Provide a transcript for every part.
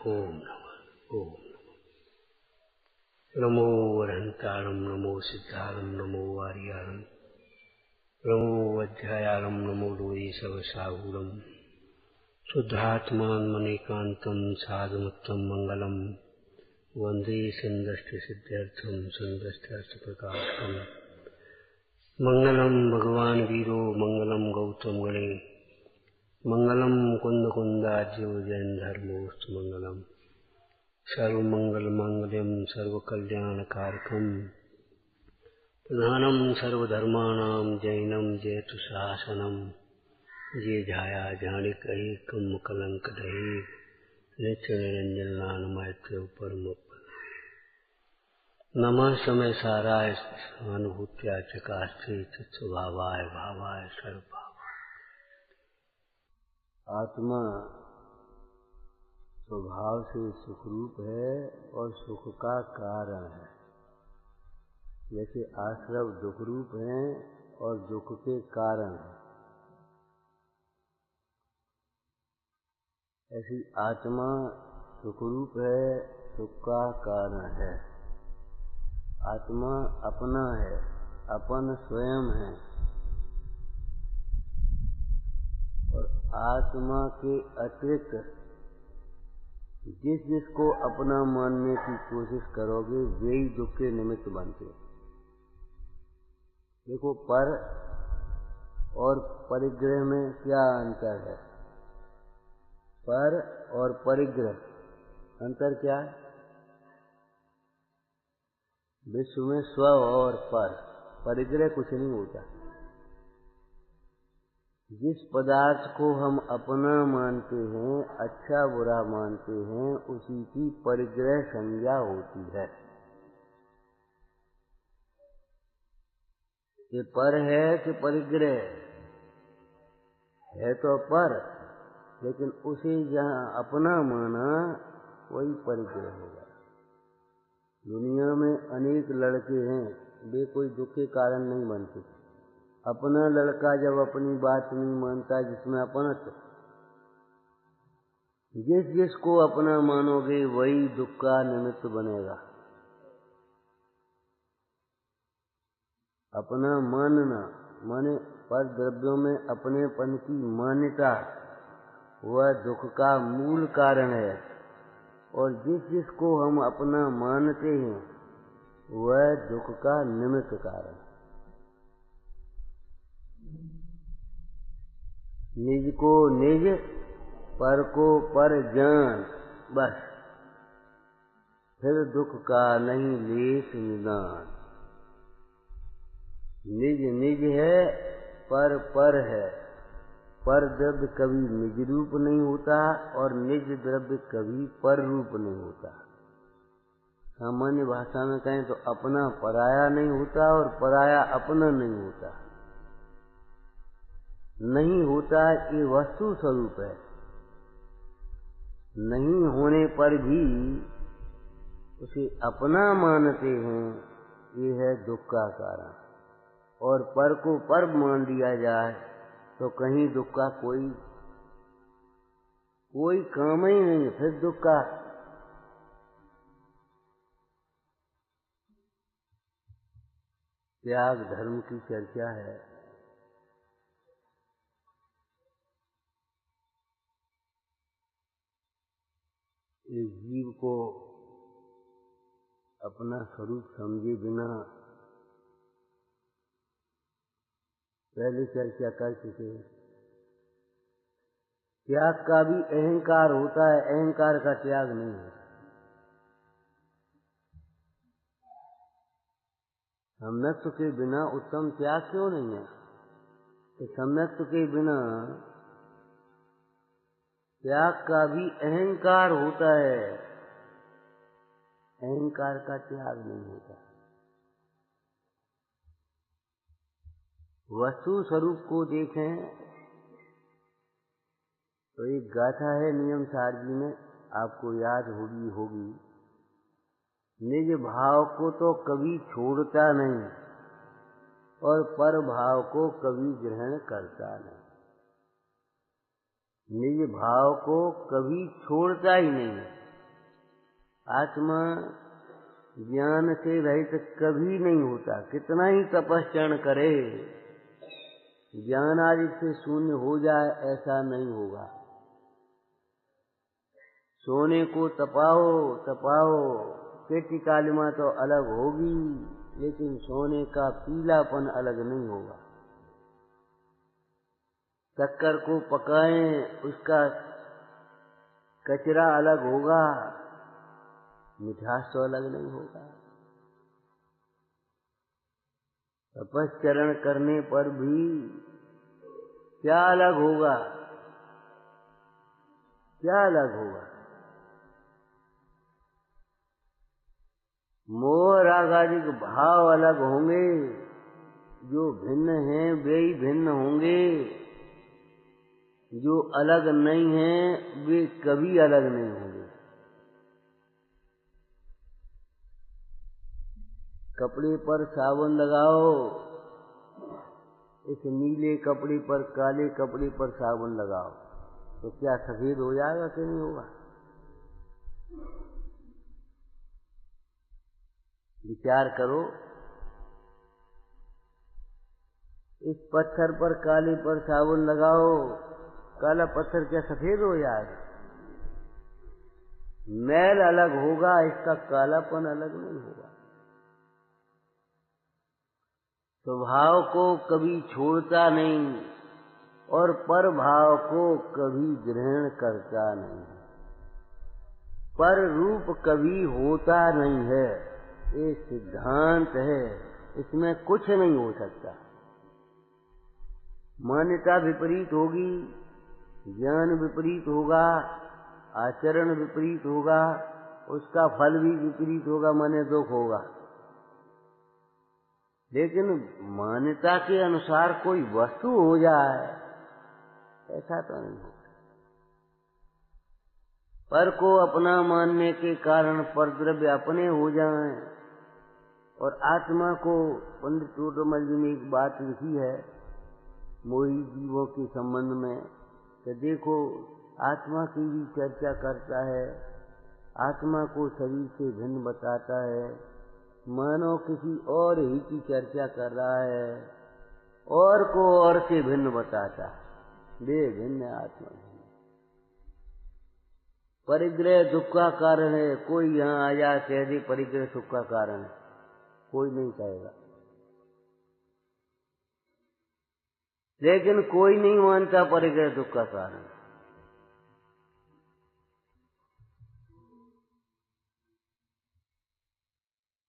ओम नमः। ओम नमो वरहंतारं नमो सिद्धारं नमो वारियारं नमो अध्यायारं नमो लोयेशवसाहूरं शुद्धात्मान्मनेकान्तं साधुमत्तं मंगलम वंदे संदष्टसिद्ध्यर्थं संदष्टार्थप्रकाशकम् मंगलम भगवान वीरो मंगलम गौतम गणे मंगलम कुंद कुंदाज्यो जैन धर्मोस्तु मंगलम सर्वमंगल मांगल्यम सर्वकल्याणकारकम् प्रधानम सर्वधर्माणां जैनम जयतु शासनम ये झाया झाणिक एकम कलंक दहे नित्य निरंजन लान मैत्र परम नमः समय साराय अनुभूत्या चकास्ते स्वभावाय भावाय सर्वभावाय। आत्मा स्वभाव से सुखरूप है और सुख का कारण है। जैसे आश्रव दुख रूप हैं और दुख के कारण है, ऐसी आत्मा सुखरूप है, सुख का कारण है। आत्मा अपना है, अपन स्वयं है और आत्मा के अतिरिक्त जिस जिसको अपना मानने की कोशिश करोगे वे ही दुख के निमित्त बनते। देखो, पर और परिग्रह में क्या अंतर है? पर और परिग्रह अंतर क्या है? विश्व में स्व और पर, परिग्रह कुछ नहीं होता। जिस पदार्थ को हम अपना मानते हैं, अच्छा बुरा मानते हैं, उसी की परिग्रह संज्ञा होती है। ये पर है कि परिग्रह है तो पर, लेकिन उसे जहाँ अपना माना वही परिग्रह होगा। दुनिया में अनेक लड़के हैं, वे कोई दुख के कारण नहीं बनते। अपना लड़का जब अपनी बात नहीं मानता, जिसमें अपनत्व, जिस जिसको अपना मानोगे वही दुख का निमित्त बनेगा। अपना मानना माने पर द्रव्यों में अपनेपन की मान्यता, वह दुख का मूल कारण है। और जिस जिसको हम अपना मानते हैं वह दुख का निमित्त कारण। निज को निज, पर को पर जान, बस फिर दुख का नहीं लेस निदान। निज निज है, पर है। पर द्रव्य कभी निज रूप नहीं होता और निज द्रव्य कभी पर रूप नहीं होता। सामान्य भाषा में कहें तो अपना पराया नहीं होता और पराया अपना नहीं होता। नहीं होता ये वस्तु स्वरूप है, नहीं होने पर भी उसे अपना मानते हैं, ये है दुख का कारण। और पर को पर मान लिया जाए तो कहीं दुख का कोई काम ही नहीं है, फिर दुख का। त्याग धर्म की चर्चा है। इस जीव को अपना स्वरूप समझे बिना पहले चर्चा कर चुके हैं। त्याग का भी अहंकार होता है, अहंकार का त्याग नहीं है। सम्यक्त्व के बिना उत्तम त्याग क्यों नहीं है? कि सम्यक्त्व के बिना त्याग का भी अहंकार होता है, अहंकार का त्याग नहीं होता। वस्तु स्वरूप को देखें तो एक गाथा है नियम सार जी में, आपको याद होगी। निज भाव को तो कभी छोड़ता नहीं और पर भाव को कभी ग्रहण करता नहीं। निज भाव को कभी छोड़ता ही नहीं, आत्मा ज्ञान से रहित कभी नहीं होता, कितना ही तपस्या करे, ज्ञान आदि से शून्य हो जाए ऐसा नहीं होगा। सोने को तपाओ तपाओ, पेटी कालिमा तो अलग होगी, लेकिन सोने का पीलापन अलग नहीं होगा। शक्कर को पकाएं, उसका कचरा अलग होगा, मिठास तो अलग नहीं होगा। तपस्चरण करने पर भी क्या अलग होगा, क्या अलग होगा? मोह राग आदि भाव अलग होंगे, जो भिन्न हैं वे ही भिन्न होंगे, जो अलग नहीं हैं वे कभी अलग नहीं होंगे। कपड़े पर साबुन लगाओ, इस नीले कपड़े पर काले कपड़े पर साबुन लगाओ तो क्या सफेद हो जाएगा कि नहीं होगा? विचार करो, इस पत्थर पर काले पर साबुन लगाओ, काला पत्थर क्या सफेद हो जाएगा? मैल अलग होगा, इसका कालापन अलग नहीं होगा। स्वभाव को कभी छोड़ता नहीं और पर भाव को कभी ग्रहण करता नहीं, पर रूप कभी होता नहीं है, ये सिद्धांत है, इसमें कुछ नहीं हो सकता। मान्यता विपरीत होगी, ज्ञान विपरीत होगा, आचरण विपरीत होगा, उसका फल भी विपरीत होगा, माने दुख होगा। लेकिन मान्यता के अनुसार कोई वस्तु हो जाए ऐसा तो नहीं होगा। पर को अपना मानने के कारण परद्रव्य अपने हो जाएं, और आत्मा को पंडित टोडरमल जी ने एक बात लिखी है मोही जीवों के संबंध में, कि देखो आत्मा की भी चर्चा करता है, आत्मा को शरीर से भिन्न बताता है, मानो किसी और ही की चर्चा कर रहा है, और को और से भिन्न बताता है। वे भिन्न आत्मा है। परिग्रह दुख का कारण है, कोई यहाँ आ जाए कह दे परिग्रह सुख का कारण है, कोई नहीं कहेगा। लेकिन कोई नहीं मानता परिग्रह दुख का कारण।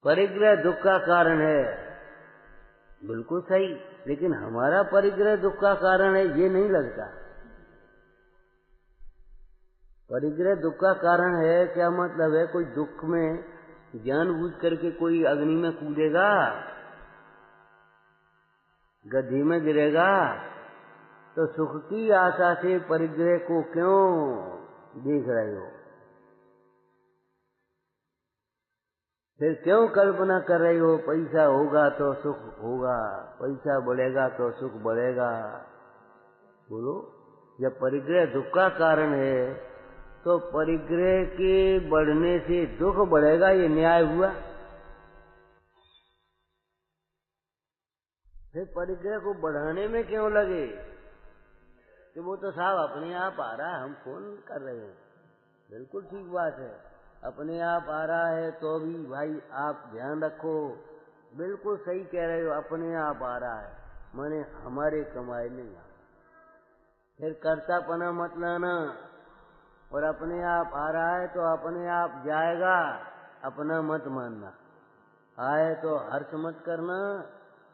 परिग्रह दुख का कारण है, बिल्कुल सही, लेकिन हमारा परिग्रह दुख का कारण है ये नहीं लगता। परिग्रह दुख का कारण है क्या मतलब है? कोई दुख में जानबूझ करके कोई अग्नि में कूदेगा, गड्ढे में गिरेगा, तो सुख की आशा से परिग्रह को क्यों देख रहे हो? फिर क्यों कल्पना कर रही हो पैसा होगा तो सुख होगा, पैसा बढ़ेगा तो सुख बढ़ेगा? बोलो, जब परिग्रह दुख का कारण है तो परिग्रह के बढ़ने से दुख बढ़ेगा, ये न्याय हुआ? फिर परिग्रह को बढ़ाने में क्यों लगे? कि वो तो साहब अपने आप आ रहा है, हम फोन कर रहे हैं। बिल्कुल ठीक बात है, अपने आप आ रहा है तो भी भाई आप ध्यान रखो, बिल्कुल सही कह रहे हो, अपने आप आ रहा है, माने हमारे कमाई नहीं आ। फिर कर्तापना मत लाना, और अपने आप आ रहा है तो अपने आप जाएगा, अपना मत मानना। आए तो हर्ष मत करना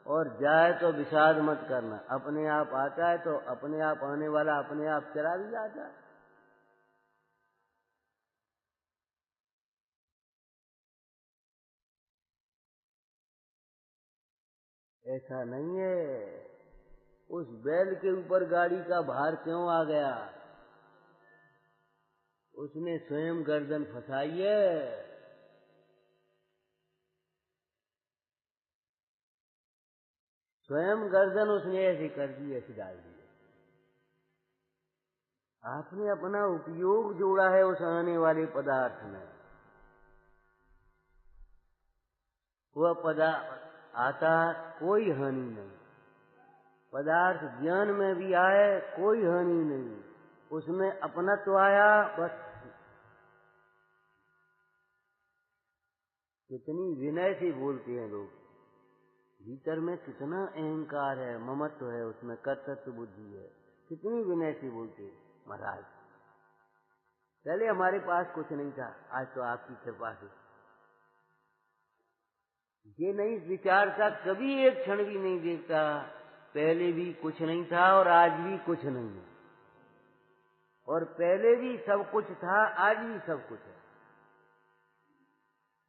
और जाए तो विषाद मत करना। अपने आप आता है तो अपने आप आने वाला अपने आप चला भी जाता है। ऐसा नहीं है। उस बैल के ऊपर गाड़ी का भार क्यों आ गया? उसने स्वयं गर्दन फंसाई है। स्वयं गर्दन उसने ऐसी कर दी, ऐसी डाल दी। आपने अपना उपयोग जोड़ा है उस आने वाले पदार्थ में। वह पदार्थ आता कोई हानि नहीं, पदार्थ ज्ञान में भी आए कोई हानि नहीं, उसमें अपनत्व आया बस। कितनी विनय से बोलते हैं लोग, भीतर में कितना अहंकार है, ममत्व है, उसमें कर्तृत्व बुद्धि है, कितनी विनय से बोलते हैं। महाराज पहले हमारे पास कुछ नहीं था, आज तो आपकी कृपा से ये नहीं विचारता, कभी एक क्षण भी नहीं देखता, पहले भी कुछ नहीं था और आज भी कुछ नहीं है, और पहले भी सब कुछ था, आज भी सब कुछ है।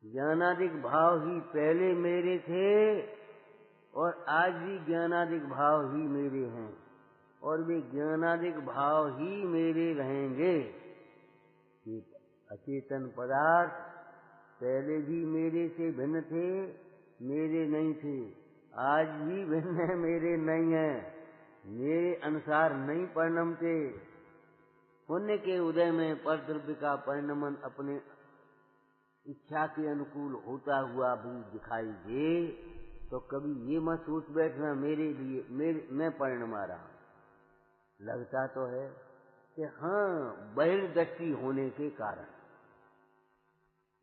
ज्ञानादिक भाव ही पहले मेरे थे और आज भी ज्ञानादिक भाव ही मेरे हैं, और वे ज्ञानादिक भाव ही मेरे रहेंगे। ये अचेतन पदार्थ पहले भी मेरे से भिन्न थे, मेरे नहीं थे, आज भी भिन्न है, मेरे नहीं है, मेरे अनुसार नहीं परिणमते। पुण्य के उदय में पर द्रव्य का परिणमन अपने इच्छा के अनुकूल होता हुआ भी दिखाई दे, तो कभी ये मत सोच बैठना मेरे लिए मैं परिणमा रहा। लगता तो है कि हाँ, बहिर्दृष्टि होने के कारण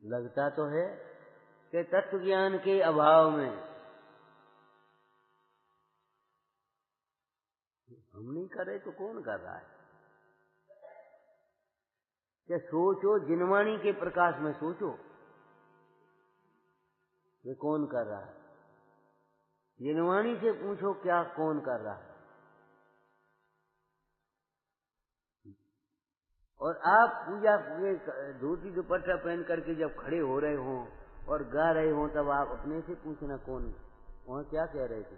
लगता तो है कि तत्व ज्ञान के अभाव में हम नहीं कर रहे तो कौन कर रहा है? कि सोचो, जिनवाणी के प्रकाश में सोचो, ये कौन कर रहा है? जिनवाणी से पूछो क्या कौन कर रहा है? और आप पूजा धोती दुपट्टा पहन करके जब खड़े हो रहे हो और गा रहे हो, तब आप अपने से पूछना कौन वहां क्या कह रहे थे?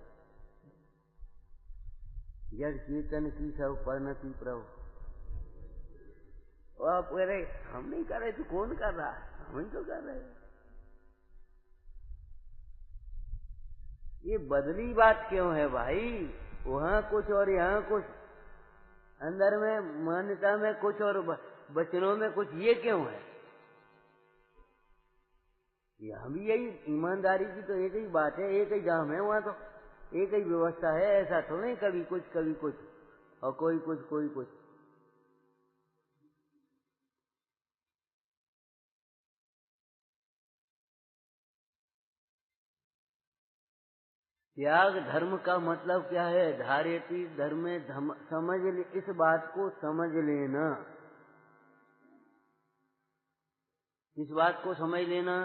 जड़ चेतन की सब परिणति प्रभु, और आप कह रहे हम नहीं कर रहे तो कौन कर रहा है? हम ही तो कर रहे हैं। ये बदली बात क्यों है भाई? वहां कुछ और यहाँ कुछ, अंदर में मान्यता में कुछ और वचनों में कुछ, ये क्यों है? यहाँ भी यही ईमानदारी की तो एक ही बात है, एक ही दाम है, वहां तो एक ही व्यवस्था है। ऐसा तो नहीं कभी कुछ और कोई कुछ। त्याग धर्म का मतलब क्या है? धार्यति धर्मे समझ ले, इस बात को समझ लेना। इस बात को समझ लेना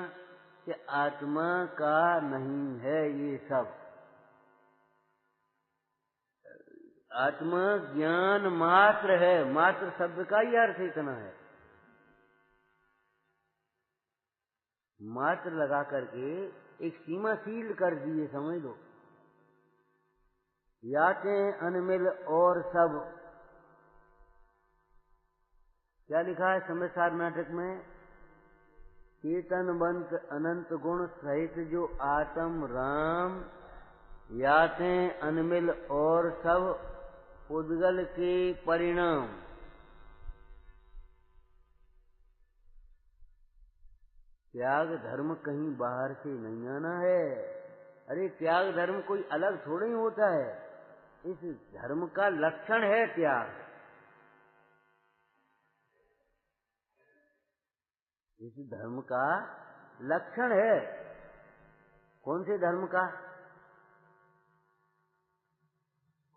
कि आत्मा का नहीं है ये सब, आत्मा ज्ञान मात्र है। मात्र शब्द का ही अर्थ इतना है, मात्र लगा करके एक सीमा सील कर दिए, समझ लो। यातें अनमिल और सब, क्या लिखा है समयसार नाटक में? चेतनवंत अनंत गुण सहित जो आत्म राम, यातें अनमिल और सब उद्गल के परिणाम। त्याग धर्म कहीं बाहर से नहीं आना है। अरे त्याग धर्म कोई अलग थोड़ा ही होता है, इस धर्म का लक्षण है त्याग। इस धर्म का लक्षण है। कौन से धर्म का?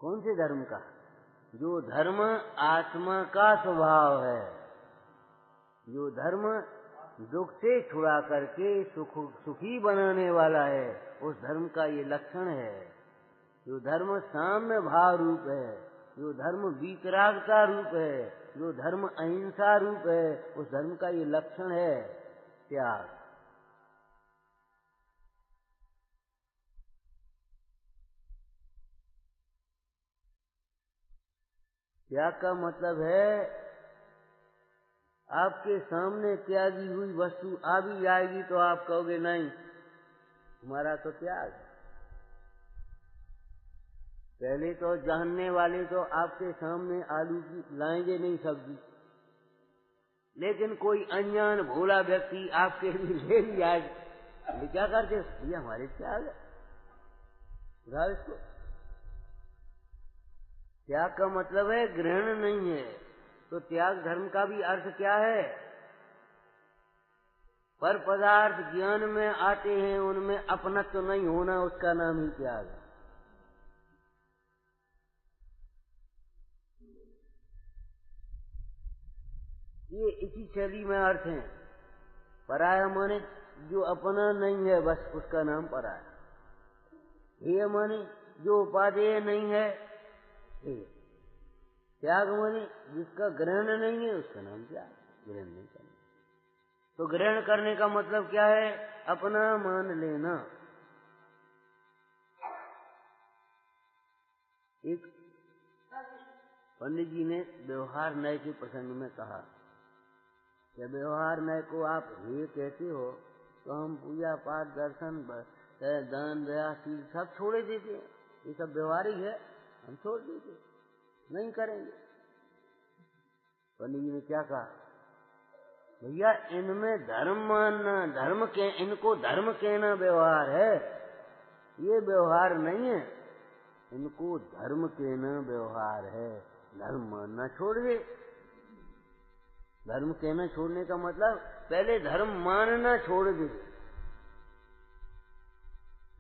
कौन से धर्म का? जो धर्म आत्मा का स्वभाव है, जो धर्म दुख से छुड़ा करके सुखी बनाने वाला है, उस धर्म का ये लक्षण है। जो धर्म साम्य भाव रूप है, जो धर्म वीतरागता रूप है, जो धर्म अहिंसा रूप है, उस धर्म का ये लक्षण है त्याग। त्याग का मतलब है आपके सामने त्यागी हुई वस्तु आ भी जाएगी तो आप कहोगे नहीं, हमारा तो त्याग। पहले तो जानने वाले तो आपके सामने आलू की लाएंगे नहीं सब्जी, लेकिन कोई अनजान भोला व्यक्ति आपके लिए ले लिया ये क्या करते? ये हमारे त्याग उठाओ इसको। त्याग का मतलब है ग्रहण नहीं है। तो त्याग धर्म का भी अर्थ क्या है? पर पदार्थ ज्ञान में आते हैं, उनमें अपनत्व तो नहीं होना, उसका नाम ही त्याग है। ये इसी शैली में अर्थ है। पराया माने जो अपना नहीं है, बस उसका नाम पराया। हेय माने जो उपादेय नहीं है, हेय। त्याग माने जिसका ग्रहण नहीं है, उसका नाम त्याग। ग्रहण नहीं करना। तो ग्रहण करने का मतलब क्या है? अपना मान लेना। एक पंडित जी ने व्यवहार न्याय के प्रसंग में कहा कि व्यवहार न्याय को आप हे कहते हो तो हम पूजा पाठ दर्शन दान दया शील सब छोड़े देते हैं। ये सब व्यवहारिक है, हम छोड़ देते, नहीं करेंगे। पंडित जी ने क्या कहा? भैया इनमें धर्म मानना, इनको धर्म कहना व्यवहार है, ये व्यवहार नहीं है। इनको धर्म कहना व्यवहार है। धर्म मानना छोड़ दे। धर्म कहना छोड़ने का मतलब पहले धर्म मानना छोड़ दे।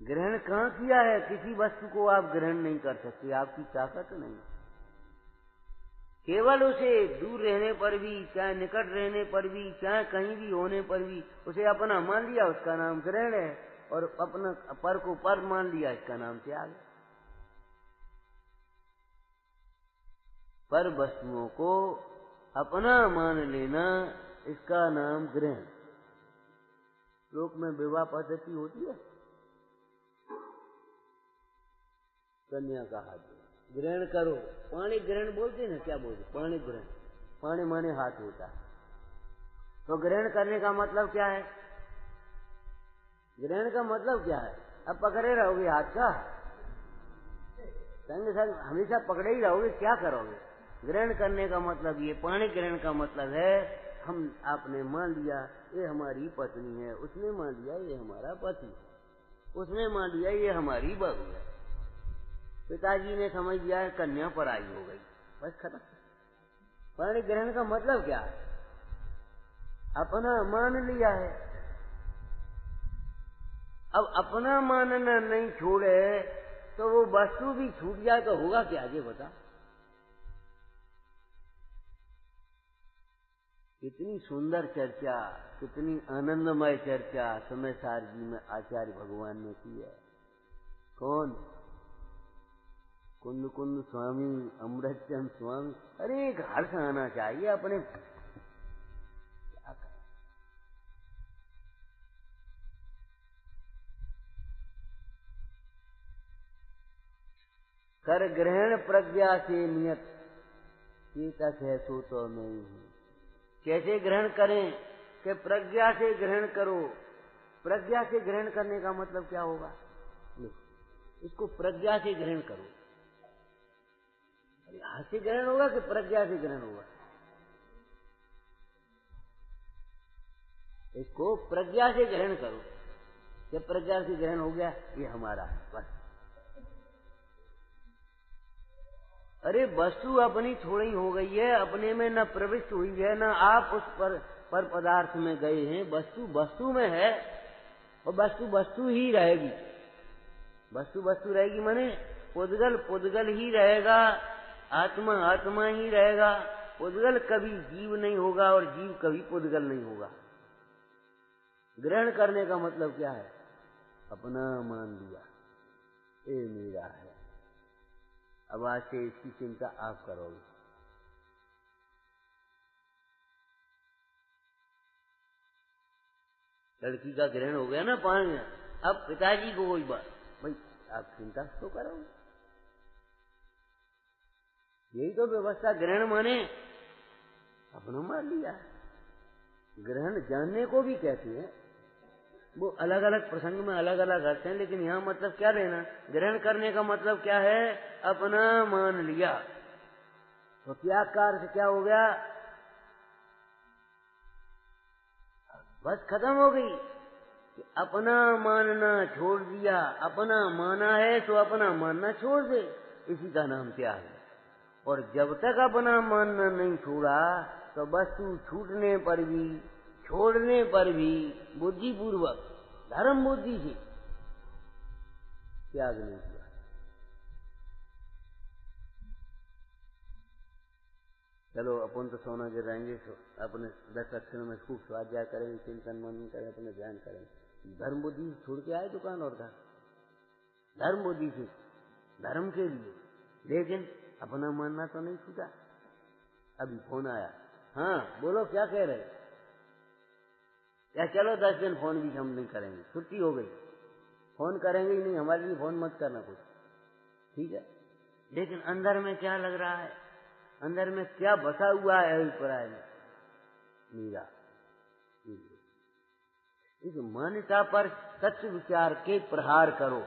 ग्रहण कहाँ किया है? किसी वस्तु को आप ग्रहण नहीं कर सकते, आपकी ताकत नहीं। केवल उसे दूर रहने पर भी, चाहे निकट रहने पर भी, चाहे कहीं भी होने पर भी उसे अपना मान लिया, उसका नाम ग्रहण है। और अपना पर को पर मान लिया, इसका नाम त्याग है। पर वस्तुओं को अपना मान लेना, इसका नाम ग्रहण। लोक में विवाह पद्धति होती है, कन्या का हाथ ग्रहण करो, पाणी ग्रहण बोलते ना, क्या बोलते? पाणी ग्रहण। पाणी माने हाथ होता है। तो ग्रहण करने का मतलब क्या है? ग्रहण का मतलब क्या है? अब पकड़े रहोगे हाथ का, संग संग हमेशा पकड़े ही रहोगे, क्या करोगे? ग्रहण करने का मतलब ये, पाणी ग्रहण का मतलब है हम आपने मान लिया ये हमारी पत्नी है, उसने मान लिया ये हमारा पति, उसने मान लिया ये हमारी बहू है। पिताजी ने समझ लिया है कन्या पराई हो गई, बस खत्म। पाणी ग्रहण का मतलब क्या है? अपना मान लिया है। अब अपना मानना नहीं छोड़े तो वो वस्तु भी छूट जाए तो होगा क्या? ये बता। कितनी सुंदर चर्चा, कितनी आनंदमय चर्चा समय सार जी में आचार्य भगवान ने की है। कौन? कुंद कुंद स्वामी, अमृतचंद स्वामी। अरे एक हर्ष आना चाहिए अपने। क्या करें? कर ग्रहण प्रज्ञा से नियत, चेतक है सो तो नहीं है। कैसे ग्रहण करें? कि प्रज्ञा से ग्रहण करो। प्रज्ञा से ग्रहण करने का मतलब क्या होगा? इसको प्रज्ञा से ग्रहण करो। हाथ से ग्रहण होगा कि प्रज्ञा से ग्रहण होगा? इसको प्रज्ञा से ग्रहण करो। जब प्रज्ञा से ग्रहण हो गया, ये हमारा है, बस। अरे वस्तु अपनी थोड़ी हो गई है, अपने में न प्रविष्ट हुई है, न आप उस पर पदार्थ में गए हैं। वस्तु वस्तु में है और वस्तु वस्तु ही रहेगी। वस्तु वस्तु रहेगी माने पुद्गल पुद्गल ही रहेगा, आत्मा आत्मा ही रहेगा। पुद्गल कभी जीव नहीं होगा और जीव कभी पुद्गल नहीं होगा। ग्रहण करने का मतलब क्या है? अपना मान लिया, ये मेरा है। अब आज से इसकी चिंता आप करोगे। लड़की का ग्रहण हो गया ना पानी में, अब पिताजी को कोई बात, भाई आप चिंता तो करोगे। यही तो व्यवस्था। ग्रहण माने अपना मान लिया। ग्रहण जानने को भी कहते हैं, वो अलग अलग प्रसंग में अलग अलग अर्थ हैं, लेकिन यहाँ मतलब क्या लेना? ग्रहण करने का मतलब क्या है? अपना मान लिया। तो त्याग का अर्थ क्या हो गया? बस खत्म हो गई। कि अपना मानना छोड़ दिया, अपना माना है तो अपना मानना छोड़ दे, इसी का नाम त्याग है। और जब तक अपना मानना नहीं छोड़ा तो वस्तु छूटने पर भी, छोड़ने पर भी बुद्धिपूर्वक, धर्म बुद्धि से त्याग नहीं किया। चलो अपन तो सोना गिर रहेंगे, अपने 10 अक्षर में खूब स्वाध्याय करेंगे, चिंतन मनन करें, अपने ध्यान करेंगे। धर्म बुद्धि छोड़ के आए दुकान और घर, धर्म बुद्धि से, धर्म के लिए, लेकिन अपना मानना तो नहीं छूटा। अभी फोन आया, हाँ बोलो क्या कह रहे, या चलो 10 दिन फोन भी हम नहीं करेंगे, छुट्टी हो गई, फोन करेंगे ही नहीं, हमारे लिए फोन मत करना कुछ, ठीक है। लेकिन अंदर में क्या लग रहा है, अंदर में क्या बसा हुआ है अभिप्राय में, मीरा इस मान्यता पर सत्य विचार के प्रहार करो।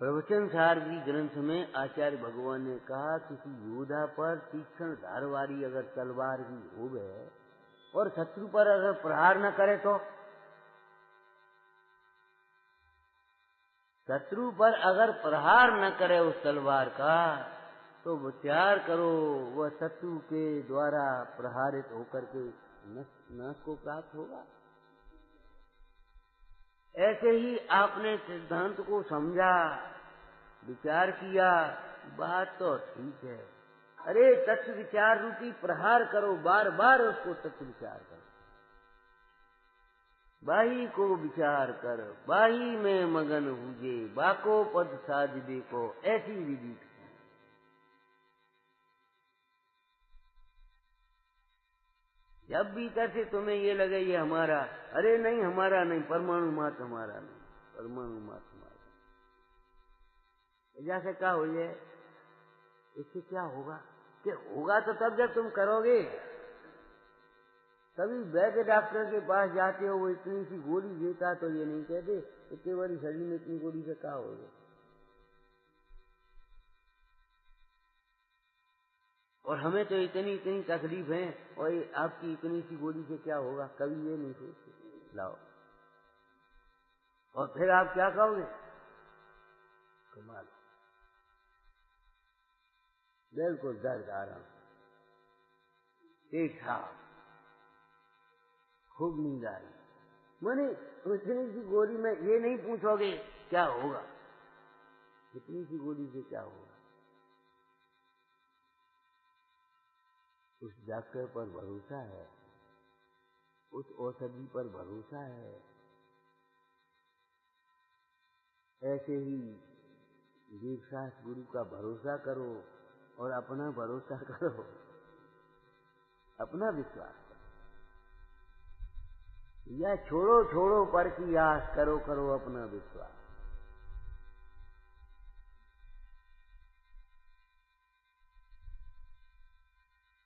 प्रवचन सारथी ग्रंथ में आचार्य भगवान ने कहा, किसी योद्धा पर तीक्ष्ण धार वाली अगर तलवार भी हो गए और शत्रु पर अगर प्रहार न करे तो, शत्रु पर अगर प्रहार न करे उस तलवार का, तो विचार करो वह शत्रु के द्वारा प्रहारित होकर के नाश को प्राप्त होगा। ऐसे ही आपने सिद्धांत को समझा, विचार किया, बात तो ठीक है, अरे तत्व विचार रूपी प्रहार करो, बार बार उसको तत्व विचार करो। बाही को विचार कर, बाही में मगन हुजे, बाको पद साज देखो, ऐसी विधि। जब भीतर से तुम्हें ये लगे ये हमारा, अरे नहीं हमारा नहीं, परमाणु मात्र हमारा नहीं, परमाणु मात्र हमारा, जैसे क्या हो जाए, इससे क्या होगा, कि होगा तो तब जब तुम करोगे। कभी वैद्य डॉक्टर के पास जाते हो, वो इतनी सी गोली देता तो ये नहीं कहते इतनी बड़ी शरीर में इतनी गोली से क्या होगा। और हमें तो इतनी इतनी तकलीफ है, और आपकी इतनी सी गोली से क्या होगा, कभी ये नहीं सोचते। लाओ, और फिर आप क्या कहोगे, कमाल, बिल्कुल दर्द आराम, ठीक ठाक, खूब नींद आई। माने इतनी सी गोली में ये नहीं पूछोगे क्या होगा, इतनी सी गोली से क्या होगा। उस डॉक्टर पर भरोसा है, उस औषधि पर भरोसा है। ऐसे ही दीक्षास गुरु का भरोसा करो और अपना भरोसा करो, अपना विश्वास करो, या छोड़ो छोड़ो पर की आस, करो करो अपना विश्वास।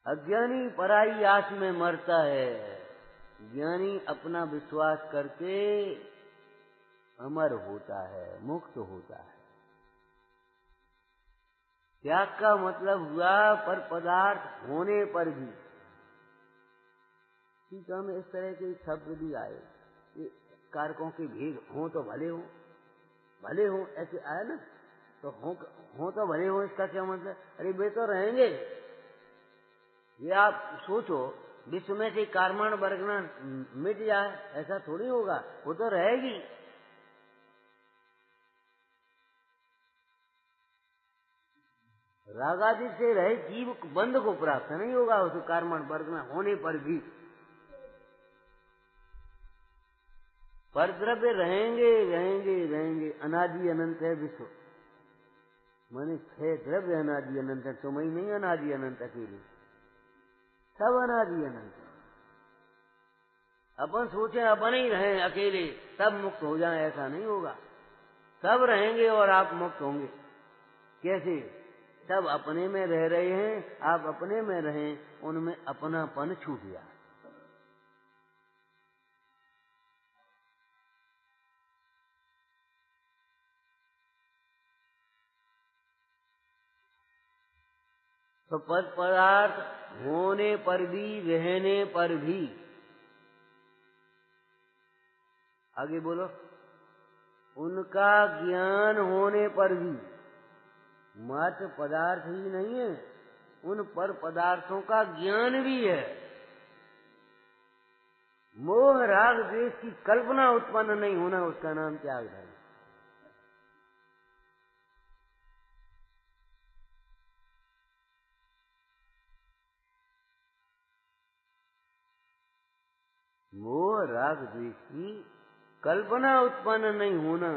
अज्ञानी पराई आस में मरता है, ज्ञानी अपना विश्वास करके अमर होता है, मुक्त होता है। त्याग का मतलब हुआ पर पदार्थ होने पर भी। ठीक है, में इस तरह के शब्द भी आए, कारकों के भेद हो तो भले हो, भले हो ऐसे आया ना, तो हो तो भले हो, इसका क्या मतलब, अरे वे तो रहेंगे। ये आप सोचो, विश्व में से कार्बन वर्गना मिट जाए, ऐसा थोड़ी होगा, वो तो रहेगी। रागादि से रहे जीव बंध को प्राप्त नहीं होगा उस कार्बन वर्गना होने पर भी। पर द्रव्य रहेंगे रहेंगे रहेंगे, अनादि अनंत है विश्व, माने है द्रव्य अनादि अनंत है, तुम ही नहीं अनादि अनंत अकेले, सब अनादि अनंत। अपन सोचे अपन ही रहें अकेले सब मुक्त हो जाए, ऐसा नहीं होगा। सब रहेंगे और आप मुक्त होंगे। कैसे? सब अपने में रह रहे हैं, आप अपने में रहें, उनमें अपनापन छूट गया। तो पद पदार्थ होने पर भी, रहने पर भी, आगे बोलो, उनका ज्ञान होने पर भी, मात्र पदार्थ ही नहीं है, उन पर पदार्थों का ज्ञान भी है। मोह राग द्वेष की कल्पना उत्पन्न नहीं होना, उसका नाम त्याग धर्म। मोह राग द्वेष की कल्पना उत्पन्न नहीं होना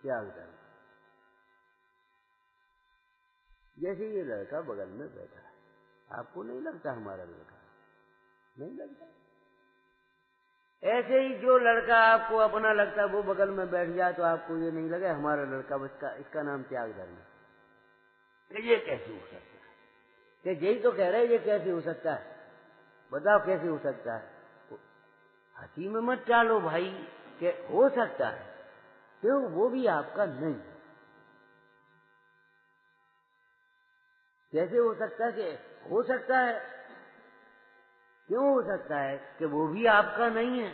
त्याग धर्म। जैसे ये लड़का बगल में बैठा है, आपको नहीं लगता हमारा लड़का? नहीं लगता। ऐसे ही जो लड़का आपको अपना लगता है वो बगल में बैठ जाए तो आपको ये नहीं लगे हमारा लड़का, बस इसका नाम त्याग धर्म है। ये कैसे हो सकता है? कि यही तो कह रहे ये कैसे हो सकता है? बताओ कैसे हो सकता है? हंसी में मत डालो भाई कि हो सकता है, क्यों? वो भी आपका नहीं। कैसे हो सकता है? कि हो सकता है। क्यों हो सकता है? कि वो भी आपका नहीं है।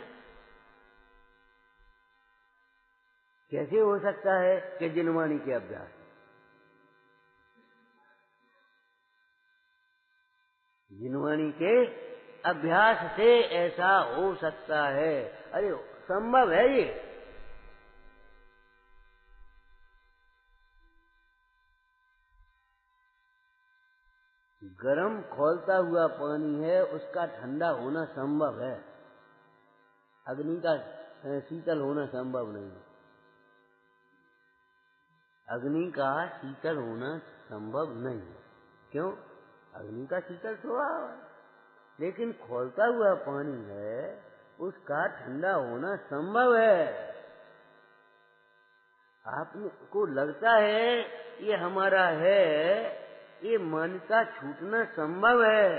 कैसे हो सकता है? कि जिनवाणी के अभ्यास, जिनवाणी के अभ्यास से ऐसा हो सकता है। अरे संभव है ये। गरम खौलता हुआ पानी है, उसका ठंडा होना संभव है, अग्नि का शीतल होना संभव नहीं है। अग्नि का शीतल होना संभव नहीं है। क्यों? अग्नि का शीतल स्वभाव है। लेकिन खौलता हुआ पानी है, उसका ठंडा होना संभव है। आपको लगता है ये हमारा है, ये मान्यता छूटना संभव है,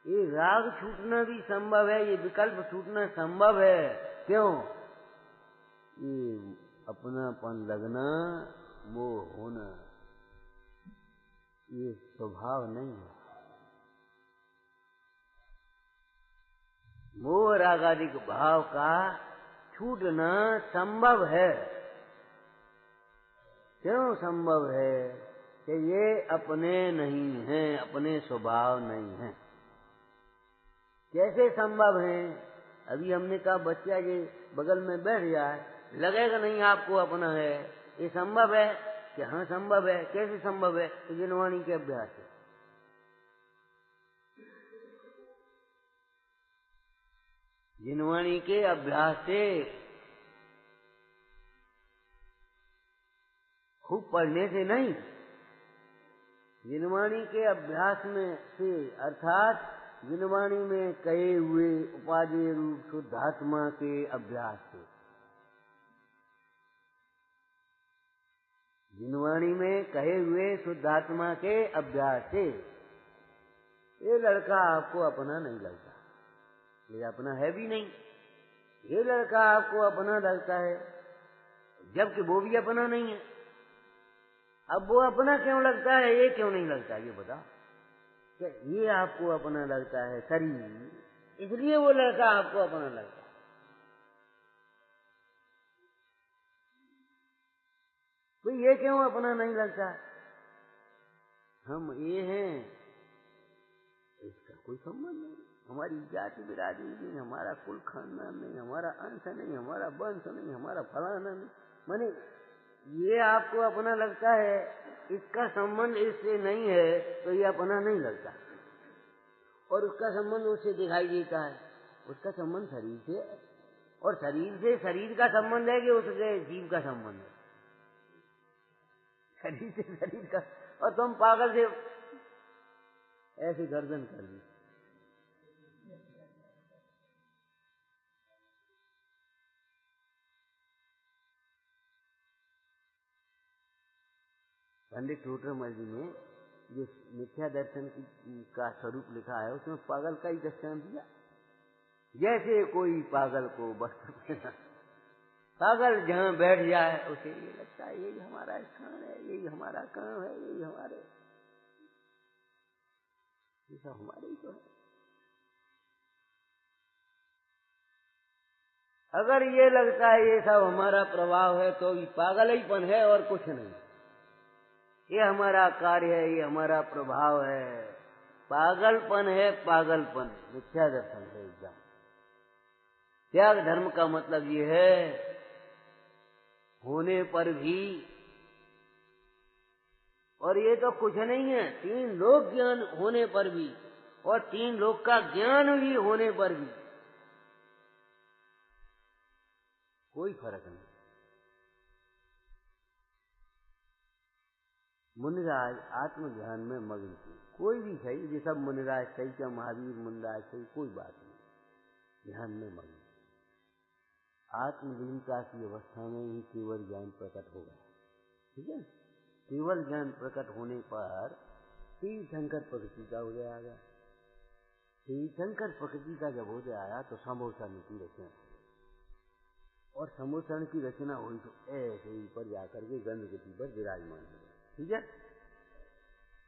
ये राग छूटना भी संभव है, ये विकल्प छूटना संभव है। क्यों? ये अपनापन लगना, मोह होना, ये स्वभाव नहीं है। मोह रागादिक भाव का छूटना संभव है। क्यों संभव है? कि ये अपने नहीं हैं, अपने स्वभाव नहीं हैं। कैसे संभव है? अभी हमने कहा बच्चा ये बगल में बैठ जाए, लगेगा नहीं आपको अपना है। ये संभव है? कि हाँ संभव है। कैसे संभव है? तो जिनवाणी के अभ्यास है। जिनवाणी के अभ्यास से, खूब पढ़ने से नहीं, जिनवाणी के अभ्यास में से, अर्थात जिनवाणी में कहे हुए उपादेय रूप शुद्धात्मा के अभ्यास से। जिनवाणी में कहे हुए शुद्धात्मा के अभ्यास से ये लड़का आपको अपना नहीं लगता, ये अपना है भी नहीं। ये लड़का आपको अपना लगता है, जबकि वो भी अपना नहीं है। अब वो अपना क्यों लगता है, ये क्यों नहीं लगता, ये बताओ। कि ये आपको अपना लगता है शरीर, इसलिए वो लड़का आपको अपना लगता है। तो ये क्यों अपना नहीं लगता? हम ये हैं, इसका कोई संबंध नहीं। हमारी जाति बिरादरी नहीं, हमारा कुल खानदान नहीं, हमारा अंश नहीं, हमारा वंश नहीं, हमारा फलाना नहीं। माने ये आपको अपना लगता है, इसका संबंध इससे नहीं है, तो ये अपना नहीं लगता। और उसका संबंध उससे दिखाई देता है, उसका संबंध शरीर से है, और शरीर से शरीर का संबंध है कि उसके जीव का संबंध है? शरीर से शरीर का। और तुम पागल से ऐसी गर्दन कर ली। पंडित टोडरमल जी ने जो मिथ्या दर्शन का स्वरूप लिखा है, उसमें पागल का ही दृष्टांत दिया। जैसे कोई पागल को वस्त्र पहना, पागल जहाँ बैठ जाए उसे ये लगता है यही हमारा स्थान है, यही हमारा काम है, यही हमारे, ये सब हमारे ही तो है। अगर ये लगता है ये सब हमारा प्रभाव है तो ये पागल ही पन है और कुछ नहीं। ये हमारा कार्य है, ये हमारा प्रभाव है, पागलपन है, पागलपन, मिथ्या दर्शन है एकदम। त्याग धर्म का मतलब ये है होने पर भी, और ये तो कुछ नहीं है, 3 लोक ज्ञान होने पर भी और 3 लोक का ज्ञान भी होने पर भी कोई फर्क नहीं। मुनिराज आत्मध्यान में मग्न थे, कोई भी सही, ये सब मुनिराज सही, क्या महावीर मुनिराज सही, कोई बात नहीं, ध्यान में मग्न। आत्मलीनता की अवस्था में ही केवल ज्ञान प्रकट हो गया। ठीक है, केवल ज्ञान प्रकट होने पर तीर्थंकर प्रकृति का उदय आ गया। तीर्थंकर प्रकृति का जब उदय आया तो समोसरण की रचना, और समोसरण की रचना हुई तो ऐसे ही ऊपर जाकर के गंधगति पर विराजमान हो गया। ठीक है,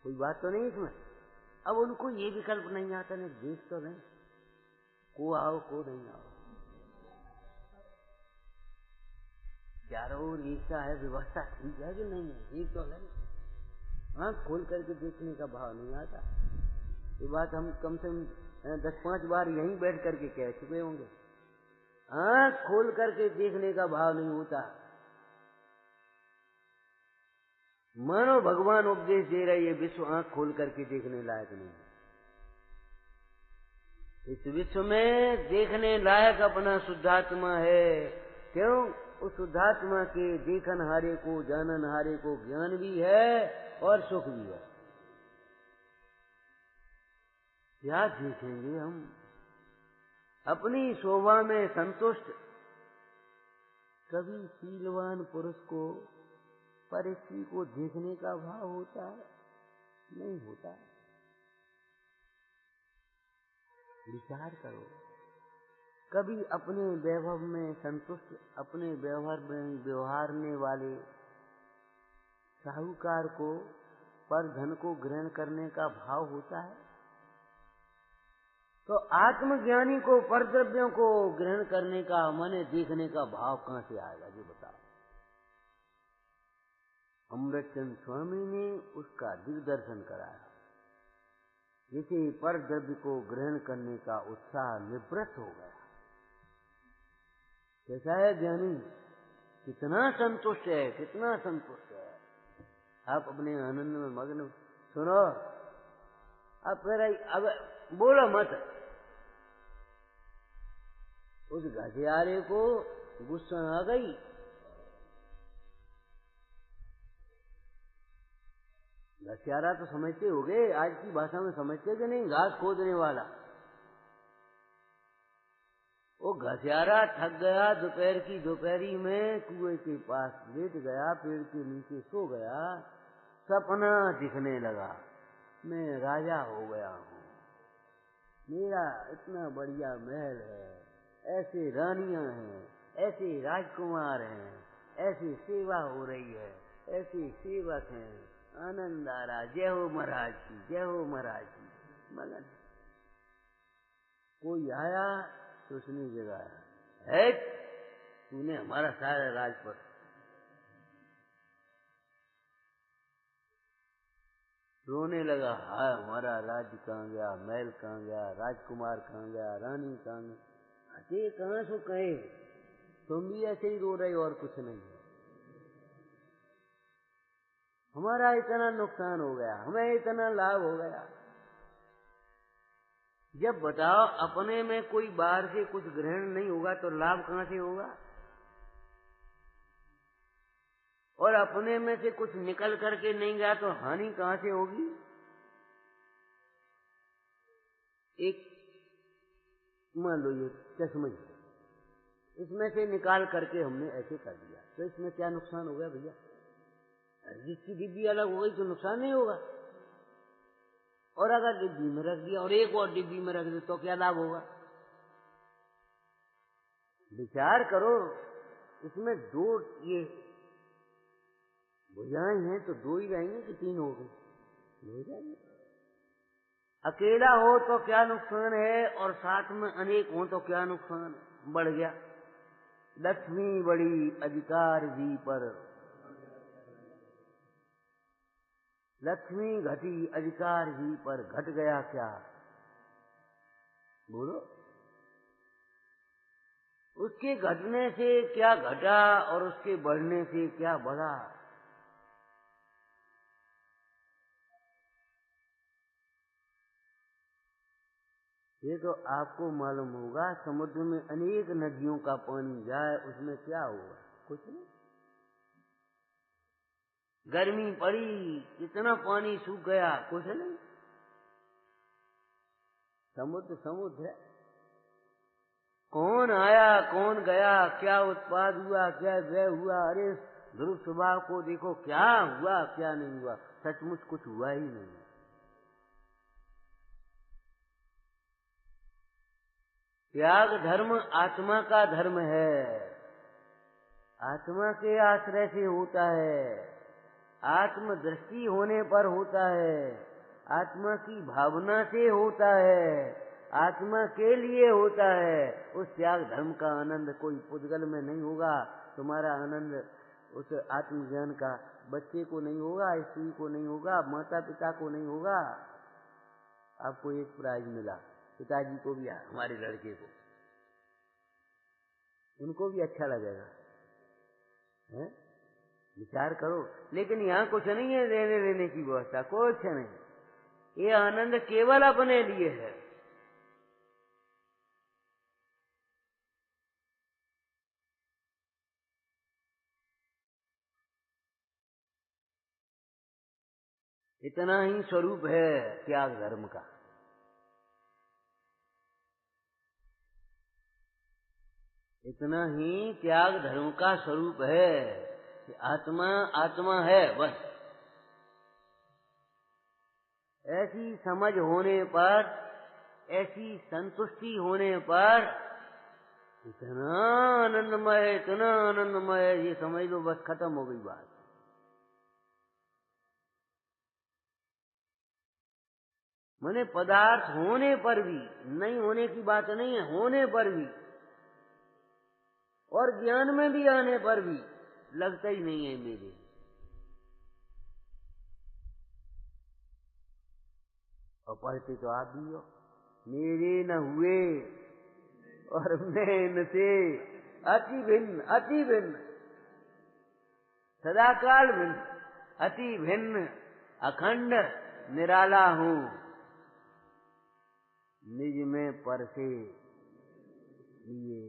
कोई बात तो नहीं इसमें। अब उनको ये विकल्प नहीं आता, नहीं देख तो नहीं, को आओ को नहीं आओ, चारों ओर ऐसा है, व्यवस्था ठीक है कि नहीं है, ठीक तो नहीं, आँख खोल करके देखने का भाव नहीं आता। ये बात हम कम से कम 10-5 बार यहीं बैठ करके कह चुके होंगे। आँख खोल करके देखने का भाव नहीं होता। मानो भगवान उपदेश दे रहे, ये विश्व आँख खोल करके देखने लायक नहीं है। इस विश्व में देखने लायक अपना शुद्धात्मा है। क्यों? उस शुद्धात्मा के देखन हारे को, जानन हारे को ज्ञान भी है और सुख भी है। क्या देखेंगे हम? अपनी शोभा में संतुष्ट कभी शीलवान पुरुष को, परिस्थिति को देखने का भाव होता है? नहीं होता है। विचार करो, कभी अपने वैभव में संतुष्ट, अपने व्यवहारने वाले साहूकार को, पर धन को ग्रहण करने का भाव होता है? तो आत्मज्ञानी को पर द्रव्यों को ग्रहण करने का, माने देखने का भाव कहां से आएगा, ये बताओ। अमृतचंद स्वामी ने उसका दिग्दर्शन कराया। जिसे पर द्रव्य को ग्रहण करने का उत्साह निवृत्त हो गया। कैसा है ज्ञानी? कितना संतुष्ट है, कितना संतुष्ट है। आप अपने आनंद में मग्न। सुनो, अब फिर अब बोलो मत। उस घसियारे को गुस्सा आ गई। घसियारा तो समझते होगे, आज की भाषा में समझते कि नहीं? घास खोदने वाला। वो घसियारा थक गया, दोपहर की दोपहरी में कुएं के पास लेट गया, पेड़ के नीचे सो गया। सपना दिखने लगा, मैं राजा हो गया हूँ, मेरा इतना बढ़िया महल है, ऐसे रानियां हैं, ऐसे राजकुमार हैं, ऐसी सेवा हो रही है, ऐसे सेवक हैं, आनंद आ रहा, जय हो महाराज की, जय हो महाराज की। मगन कोई आया तो उसने जगाया, है तूने हमारा सारा राजपथ। रोने लगा, हाय हमारा राज्य कहाँ गया, महल कहाँ गया, राजकुमार कहाँ गया, रानी कहाँ गई। अरे कहाँ सो कहे, तुम भी ऐसे ही रो रहे हो और कुछ नहीं। हमारा इतना नुकसान हो गया, हमें इतना लाभ हो गया। जब बताओ अपने में कोई बाहर से कुछ ग्रहण नहीं होगा तो लाभ कहां से होगा? और अपने में से कुछ निकल करके नहीं गया तो हानि कहां से होगी? एक मान लो ये चश्मा, इसमें से निकाल करके हमने ऐसे कर दिया तो इसमें क्या नुकसान हो गया भैया? जिसकी डिब्बी अलग हो गई तो नुकसान नहीं होगा। और अगर डिब्बी में रख दिया और एक और डिब्बी में रख दिया तो क्या लाभ होगा? विचार करो, इसमें दो ये भुजाएं हैं तो दो ही रहेंगे कि तीन हो गए? हो जाएंगे। अकेला हो तो क्या नुकसान है और साथ में अनेक हो तो क्या नुकसान है? बढ़ गया। लक्ष्मी बड़ी अधिकार जी पर, लक्ष्मी घटी अधिकार जी पर, घट गया क्या? बोलो। उसके घटने से क्या घटा और उसके बढ़ने से क्या बढ़ा? ये तो आपको मालूम होगा। समुद्र में अनेक नदियों का पानी जाए, उसमें क्या होगा? कुछ नहीं। गर्मी पड़ी, कितना पानी सूख गया, कुछ नहीं। समुद्र समुद्र है। कौन आया कौन गया, क्या उत्पाद हुआ क्या व्यय हुआ, अरे ध्रुव स्वभाव को देखो, क्या हुआ क्या नहीं हुआ, सचमुच कुछ हुआ ही नहीं। त्याग धर्म आत्मा का धर्म है, आत्मा के आश्रय से होता है, आत्म दृष्टि होने पर होता है, आत्मा की भावना से होता है, आत्मा के लिए होता है। उस त्याग धर्म का आनंद कोई पुद्गल में नहीं होगा। तुम्हारा आनंद उस आत्मज्ञान का बच्चे को नहीं होगा, स्त्री को नहीं होगा, माता पिता को नहीं होगा। आपको एक प्राइज मिला, पिताजी को भी, हमारे लड़के को, उनको भी अच्छा लगेगा, है? विचार करो। लेकिन यहाँ कुछ नहीं है देने लेने की व्यवस्था, कुछ नहीं। ये आनंद केवल अपने लिए है। इतना ही स्वरूप है त्याग धर्म का। इतना ही त्याग धर्म का स्वरूप है कि आत्मा आत्मा है बस। ऐसी समझ होने पर, ऐसी संतुष्टि होने पर इतना आनंदमय, इतना आनंदमय, ये समझ लो बस खत्म हो गई बात। माने पदार्थ होने पर भी, नहीं होने की बात नहीं है, होने पर भी और ज्ञान में भी आने पर भी लगता ही नहीं है मेरे। और पढ़ते तो आप भी हो, मेरे न हुए और मैं इनसे अति भिन्न, अति भिन्न, सदाकाल भिन्न, अति भिन्न, अखंड निराला हूं, निज में पर से लिए।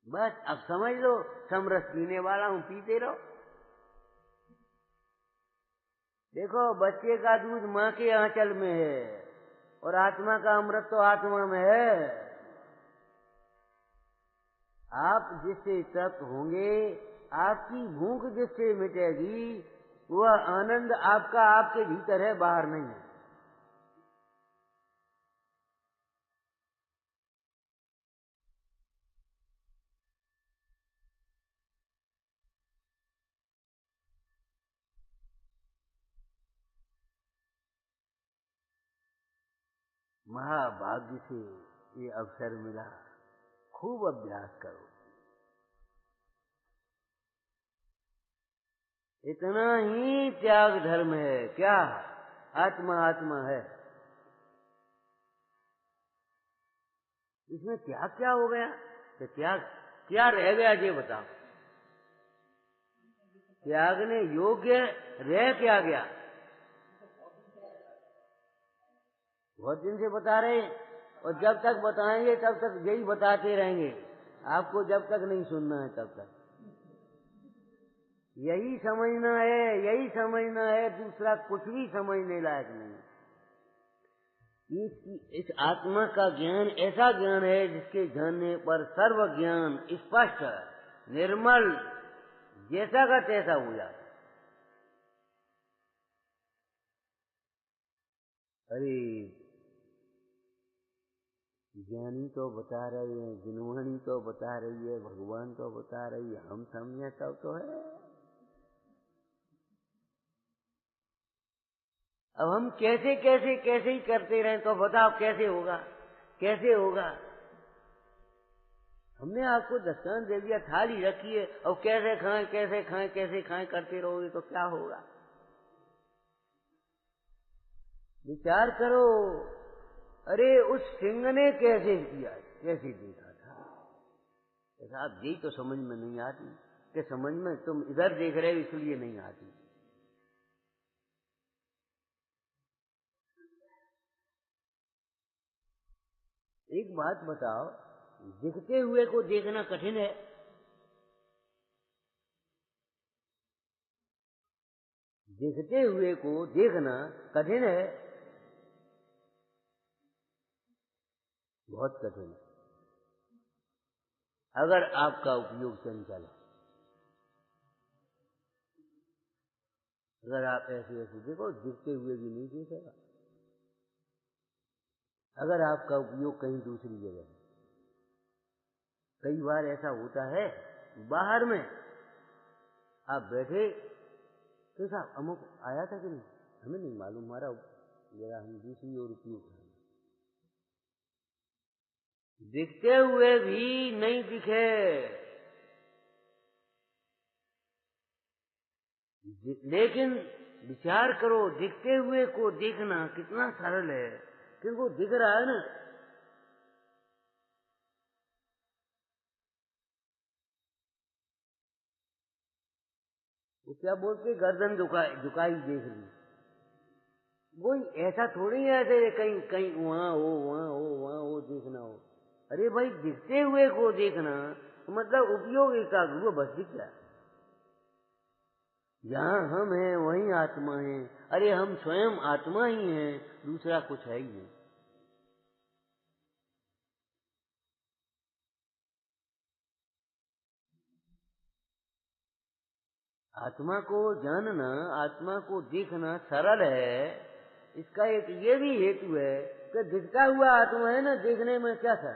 बस अब समझ लो, समरस पीने वाला हूं, पीते रहो। देखो, बच्चे का दूध माँ के आंचल में है और आत्मा का अमृत तो आत्मा में है। आप जिससे तृप्त होंगे, आपकी भूख जिससे मिटेगी, वह आनंद आपका आपके भीतर है, बाहर नहीं है। महाभाग्य से ये अवसर मिला, खूब अभ्यास करो। इतना ही त्याग धर्म है। क्या? आत्मा आत्मा है। इसमें त्याग क्या हो गया? तो त्याग क्या रह गया ये बताओ। त्यागने योग्य रह क्या गया? बहुत दिन से बता रहे हैं और जब तक बताएंगे तब तक यही बताते रहेंगे। आपको जब तक नहीं सुनना है तब तक यही समझना है, यही समझना है, दूसरा कुछ भी समझने लायक नहीं। इस आत्मा का ज्ञान ऐसा ज्ञान है जिसके जानने पर सर्व ज्ञान स्पष्ट, निर्मल, जैसा का तैसा हो जाता। अरे ज्ञानी तो बता रहे हैं, जिनवाणी तो बता रही है, भगवान तो बता रही है, हम समझे तब तो है। अब हम कैसे कैसे कैसे ही करते रहें तो बताओ कैसे होगा, कैसे होगा। हमने आपको दस्तान दे दिया, थाली रखी है, और कैसे खाएं कैसे खाएं कैसे खाएं करते रहोगे तो क्या होगा। विचार करो, अरे उस सिंह ने कैसे किया, कैसे देखा था। साहब यही तो समझ में नहीं आती, कि समझ में तुम इधर देख रहे हो इसलिए नहीं आती। एक बात बताओ, दिखते हुए को देखना कठिन है, दिखते हुए को देखना कठिन है, बहुत कठिन है, अगर आपका उपयोग चंचल है। अगर आप ऐसे ऐसे देखो, दिखते हुए भी नहीं देखेगा। अगर आपका उपयोग कहीं दूसरी जगह है, कई बार ऐसा होता है, बाहर में आप बैठे तो साहब अमुक आया था कि नहीं, हमें नहीं मालूम, हमारा जरा हम दूसरी ओर उपयोग करें। दिखते हुए भी नहीं दिखे, लेकिन विचार करो, दिखते हुए को देखना कितना सरल है, क्योंकि वो दिख रहा है ना। वो क्या बोलते, गर्दन झुकाई देख ली, वो ऐसा थोड़ी है ऐसे कहीं कहीं वहां हो वहां हो वहां हो देखना हो। अरे भाई, दिखते हुए को देखना मतलब उपयोग एकाग्र हुआ, बस दिख गया। जहां हम हैं वहीं आत्मा है। अरे हम स्वयं आत्मा ही हैं, दूसरा कुछ है ही नहीं। आत्मा को जानना, आत्मा को देखना सरल है। इसका एक ये भी हेतु है कि दिखता हुआ आत्मा है ना, देखने में क्या था।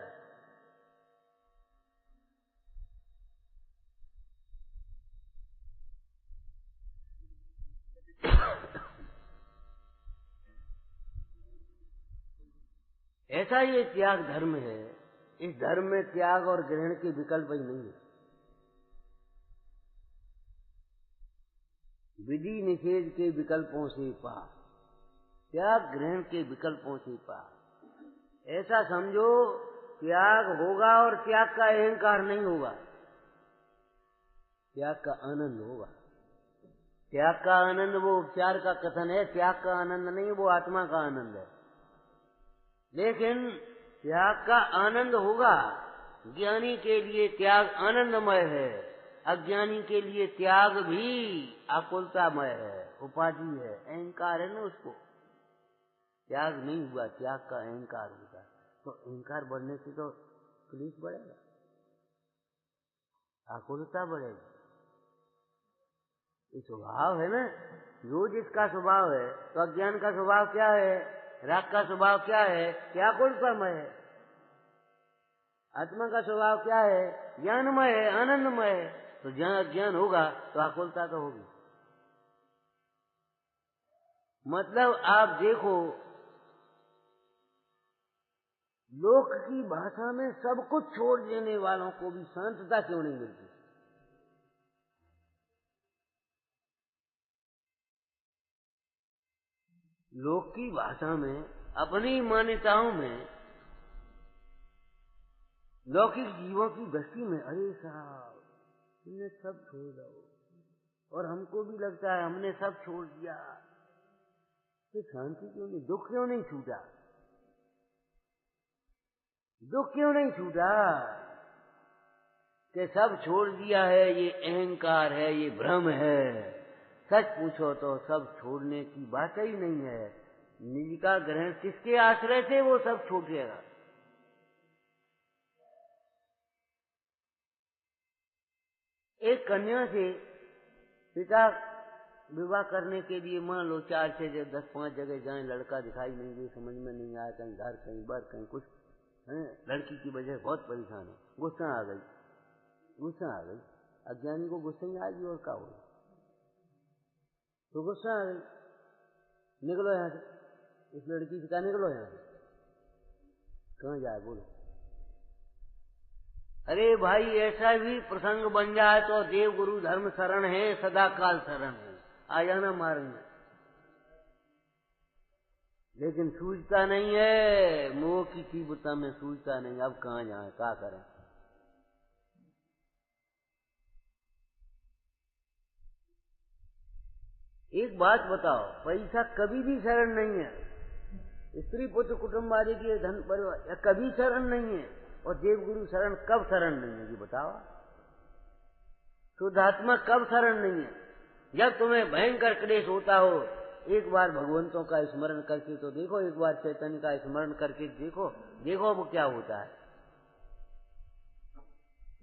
ऐसा ये त्याग धर्म है। इस धर्म में त्याग और ग्रहण के विकल्प ही नहीं है। विधि निषेध के विकल्पों से पार, त्याग ग्रहण के विकल्पों से पार। ऐसा समझो, त्याग होगा और त्याग का अहंकार नहीं होगा, त्याग का आनंद होगा। त्याग का आनंद वो उपचार का कथन है, त्याग का आनंद नहीं, वो आत्मा का आनंद है। लेकिन त्याग का आनंद होगा। ज्ञानी के लिए त्याग आनंदमय है, अज्ञानी के लिए त्याग भी आकुलतामय है, उपाधि है, अहंकार है ना उसको। त्याग नहीं हुआ, त्याग का अहंकार होगा, तो अहंकार बढ़ने से तो क्लेश बढ़ेगा, आकुलता बढ़ेगी। ये स्वभाव है ना, जो जिसका स्वभाव है। तो अज्ञान का स्वभाव क्या है, राग का स्वभाव क्या है, क्या आकुलतामय है। आत्मा का स्वभाव क्या है, ज्ञानमय है, आनंदमय है। तो जहां अज्ञान होगा तो आकुलता तो होगी। मतलब आप देखो, लोक की भाषा में सब कुछ छोड़ देने वालों को भी शांतता क्यों नहीं मिलती। लोक की भाषा में, अपनी मान्यताओं में, लौकिक जीवों की दृष्टि में, अरे साहब तुमने सब छोड़ दो, और हमको भी लगता है हमने सब छोड़ दिया, तो शांति क्यों नहीं, दुख क्यों नहीं छूटा, दुख क्यों नहीं छूटा कि सब छोड़ दिया है। ये अहंकार है, ये भ्रम है। सच पूछो तो सब छोड़ने की बात ही नहीं है। निज का ग्रहण किसके आश्रय से वो सब छूटेगा। एक कन्या से पिता विवाह करने के लिए मान लो 4 से 10-5 जगह जाए, लड़का दिखाई नहीं दे, समझ में नहीं आया, कहीं घर कहीं बार कहीं कुछ, लड़की की वजह बहुत परेशान है, गुस्सा आ गई। अज्ञानी को गुस्से में आएगी और क्या होगा, तो गुस्सा आ गई, निकलो यहाँ से, उस लड़की से कहा निकलो यहाँ से। कहाँ जाए बोलो। अरे भाई ऐसा भी प्रसंग बन जाए तो देव गुरु धर्म शरण है, सदा काल शरण है, आ जाना मार्ग में। लेकिन सूझता नहीं है, मोह की तीव्रता में सूझता नहीं, अब कहाँ जाए, क्या करें। एक बात बताओ, पैसा कभी भी शरण नहीं है, स्त्री पुत्र कुटुंब आदि के धन परिवार कभी शरण नहीं है, और देवगुरु शरण कब शरण नहीं है जी बताओ। शुद्धात्मा कब शरण नहीं है? जब तुम्हें भयंकर क्लेश होता हो, एक बार भगवंतों का स्मरण करके तो देखो, एक बार चैतन्य का स्मरण करके देखो, देखो वो क्या होता है।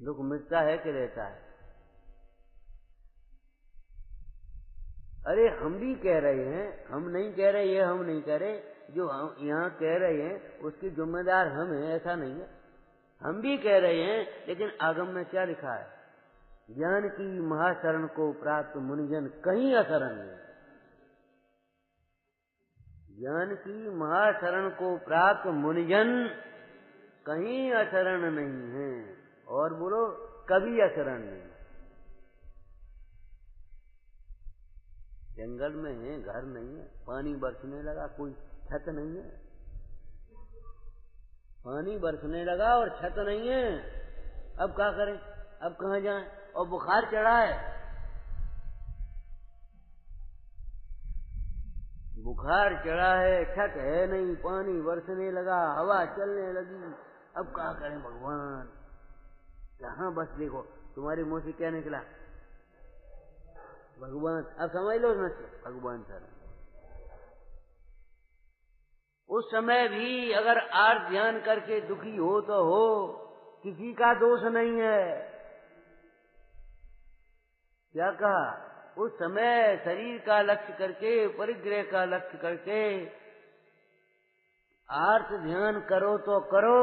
दुख मिटता है कि रहता है? अरे हम भी कह रहे हैं, हम नहीं कह रहे, ये हम नहीं कह रहे, जो हम यहाँ कह रहे हैं उसकी जिम्मेदार हम हैं, ऐसा नहीं है। हम भी कह रहे हैं, लेकिन आगम में क्या लिखा है? ज्ञान की महाशरण को प्राप्त मुनिजन कहीं अशरण नहीं। ज्ञान की महाशरण को प्राप्त मुनिजन कहीं अशरण नहीं है, और बोलो कभी अशरण नहीं। जंगल में है, घर नहीं है, पानी बरसने लगा, कोई छत नहीं है, पानी बरसने लगा और छत नहीं है, अब क्या करें, अब कहाँ जाएं? और बुखार चढ़ा है, बुखार चढ़ा है, छत है नहीं, पानी बरसने लगा, हवा चलने लगी, अब क्या करें भगवान? कहाँ बस देखो तुम्हारे मुंह से क्या निकला? भगवान। अब समझ लो न, भगवान सर। उस समय भी अगर आर्त ध्यान करके दुखी हो तो हो, किसी का दोष नहीं है। क्या कहा? उस समय शरीर का लक्ष्य करके, परिग्रह का लक्ष्य करके आर्त ध्यान करो तो करो,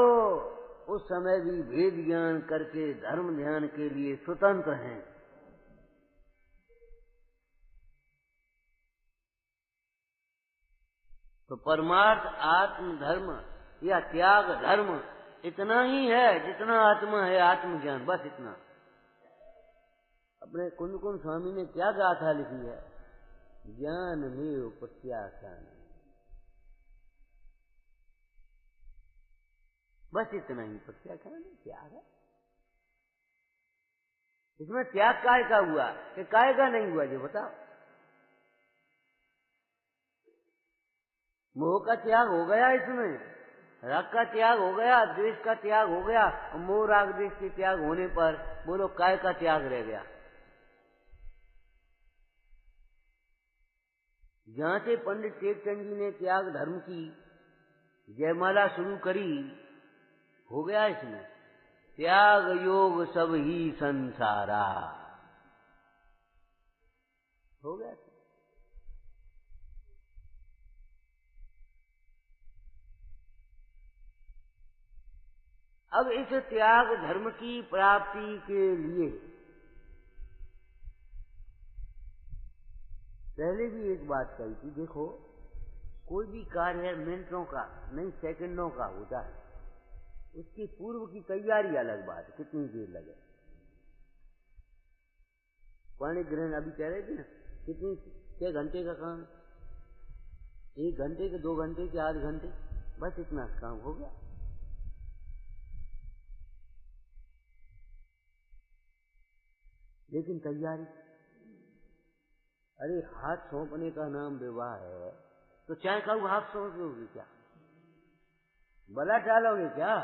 उस समय भी भेद ज्ञान करके धर्म ध्यान के लिए स्वतंत्र हैं। तो परमार्थ आत्म धर्म या त्याग धर्म इतना ही है जितना आत्मा है आत्मज्ञान, बस इतना। अपने कुंज कुंज स्वामी ने क्या गाथा लिखी है? ज्ञान में प्रत्याख्यान, बस इतना ही प्रत्याख्यान है, त्याग है। इसमें त्याग काय का हुआ कि काय का नहीं हुआ, जो बताओ। मोह का त्याग हो गया, इसमें राग का त्याग हो गया, द्वेष का त्याग हो गया, और मोह राग द्वेष के त्याग होने पर बोलो काय का त्याग रह गया? जहां से पंडित टेकचंद जी ने त्याग धर्म की जयमाला शुरू करी, हो गया इसमें त्याग योग सब ही संसारा, हो गया। अब इस त्याग धर्म की प्राप्ति के लिए पहले भी एक बात कही थी, देखो कोई भी कार्य मिनटों का नहीं सेकंडों का होता है, उसकी पूर्व की तैयारी अलग बात, कितनी देर लगे। पाणी ग्रहण अभी कह रहे थे ना, कितनी 6 घंटे का काम, 1 घंटे के 2 घंटे के 8 घंटे, बस इतना काम हो गया। लेकिन तैयारी, अरे हाथ सौंपने का नाम विवाह है, तो चाय का हाथ सौंप लोगे क्या? बला डालोगे क्या?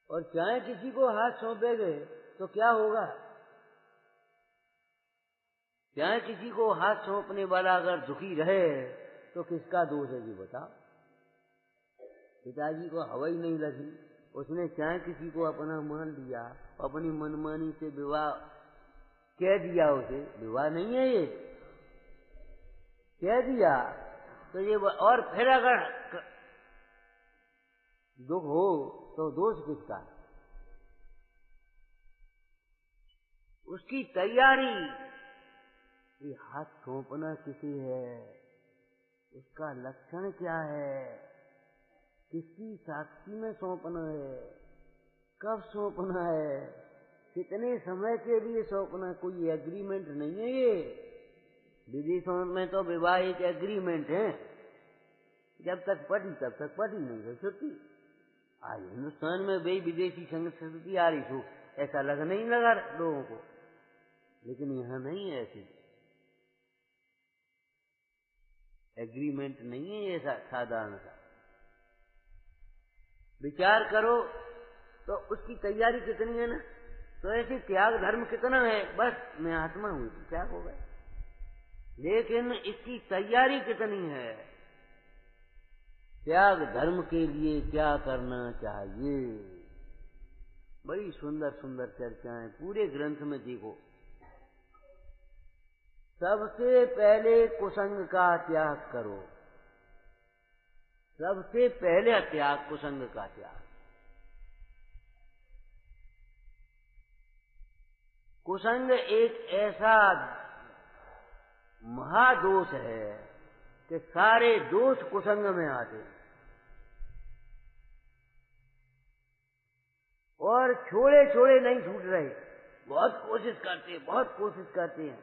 और चाहे किसी को हाथ सौंपेगे तो क्या होगा? चाहे किसी को हाथ सौंपने वाला अगर दुखी रहे तो किसका दोष है जी बताओ? पिताजी को हवा ही नहीं लगी, उसने चाहे किसी को अपना मान लिया, अपनी मनमानी से विवाह कह दिया, उसे विवाह नहीं है ये, कह दिया तो ये। और फिर अगर दुख हो तो दोष किसका? उसकी तैयारी, ये हाथ सौंपना किसी है, उसका लक्षण क्या है, किसकी साक्षी में सौंपना है, कब सौंपना है, कितने समय के लिए सौंपना, कोई एग्रीमेंट नहीं है ये। विदेशों में तो विवाह एक एग्रीमेंट है, जब तक पढ़ी तब तक पढ़ी, नहीं तो छुट्टी। आज हिंदुस्तान में भी विदेशी संस्कृति आ रही हो, ऐसा नहीं लगा लोगों को, लेकिन यहाँ नहीं है ऐसी एग्रीमेंट, नहीं है ये साधारण सा। विचार करो तो उसकी तैयारी कितनी है ना, तो ऐसे त्याग धर्म कितना है, बस मैं आत्मा हूं त्याग हो गए, लेकिन इसकी तैयारी कितनी है, त्याग धर्म के लिए क्या करना चाहिए। बड़ी सुंदर सुंदर चर्चाएं पूरे ग्रंथ में देखो। सबसे पहले कुसंग का त्याग करो, सबसे पहले त्याग कुसंग का त्याग। कुसंग एक ऐसा महादोष है कि सारे दोष कुसंग में आते हैं, और छोड़े छोड़े नहीं छूट रहे, बहुत कोशिश करते हैं।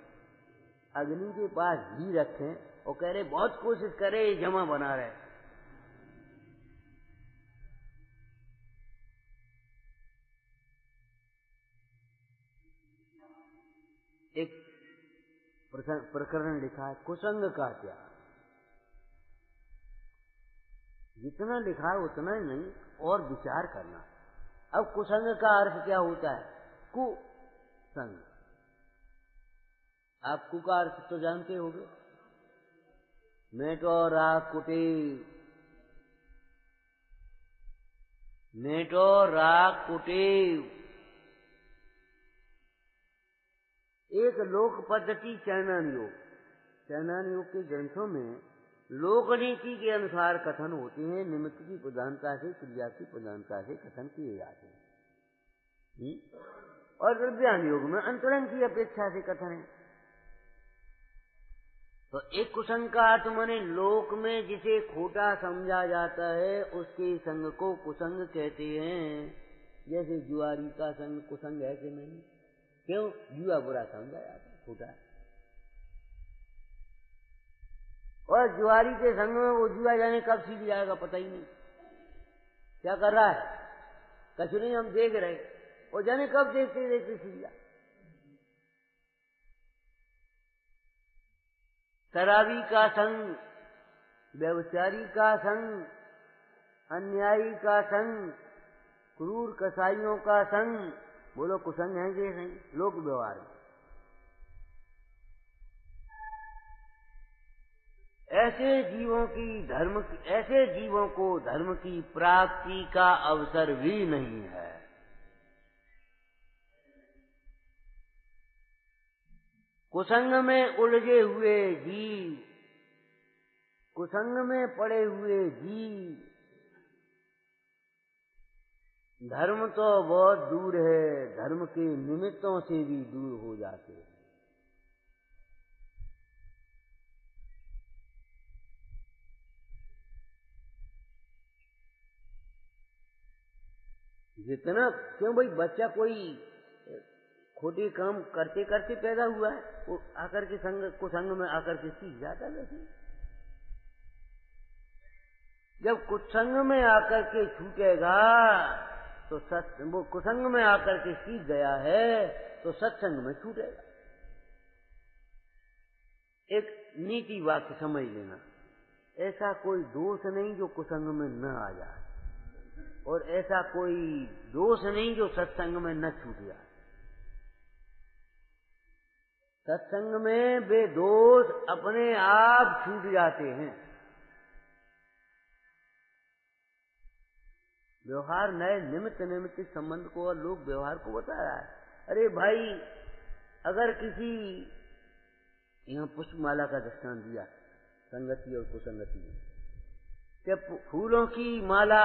अग्नि के पास घी रखें और कह रहे बहुत कोशिश करे, जमा बना रहे। एक प्रकरण लिखा है कुसंग का त्याग, जितना लिखा है उतना ही नहीं और विचार करना। अब कुसंग का अर्थ क्या होता है? कुसंग, आप कु का अर्थ तो जानते होंगे, मेटो राग कुटीर, मेटो राग कुटीर। एक लोक पद्धति चैनन योग के ग्रंथों में लोकनीति के अनुसार कथन होते हैं, निमित्त की प्रधानता से, क्रिया की प्रधानता से कथन किए जाते हैं। और द्रव्यान योग में अंतरंग की अपेक्षा से कथन है। तो एक कुसंग का अर्थ माने लोक में जिसे खोटा समझा जाता है उसके संग को कुसंग कहते हैं। जैसे जुआरी का संग कुसंग है कि नहीं? क्यों? जुआ बुरा समझा जाता है, खोटा। और जुआरी के संग में वो जुआ जाने कब सीख जाएगा पता ही नहीं। क्या कर रहा है? कुछ नहीं, हम देख रहे, और जाने कब देखते देखते सीख जाए। शराबी का संग, व्यभिचारी का संग, अन्यायी का संग, क्रूर कसाईयों का संग, बोलो कुसंग है कि नहीं? लोक व्यवहार में ऐसे जीवों को धर्म की प्राप्ति का अवसर भी नहीं है। कुसंग में उलझे हुए जीव, कुसंग में पड़े हुए जीव, धर्म तो बहुत दूर है, धर्म के निमित्तों से भी दूर हो जाते हैं। जितना क्यों भाई, बच्चा कोई खोटे काम करते करते पैदा हुआ है, वो आकर के कुसंग में आकर के सीख जाता है। वैसे जब कुसंग में आकर के छूटेगा तो वो कुसंग में आकर के सीख गया है तो सत्संग में छूटेगा। एक नीति वाक्य समझ लेना, ऐसा कोई दोष नहीं जो कुसंग में न आ जाए, और ऐसा कोई दोष नहीं जो सत्संग में न छूट जाए। सत्संग में वे दोष अपने आप छूट जाते हैं। व्यवहार नए निमित्त संबंध को और लोग व्यवहार को बता रहा है। अरे भाई, अगर किसी, यहाँ पुष्पमाला का दृष्टांत दिया संगति और कुसंगति में, क्या फूलों की माला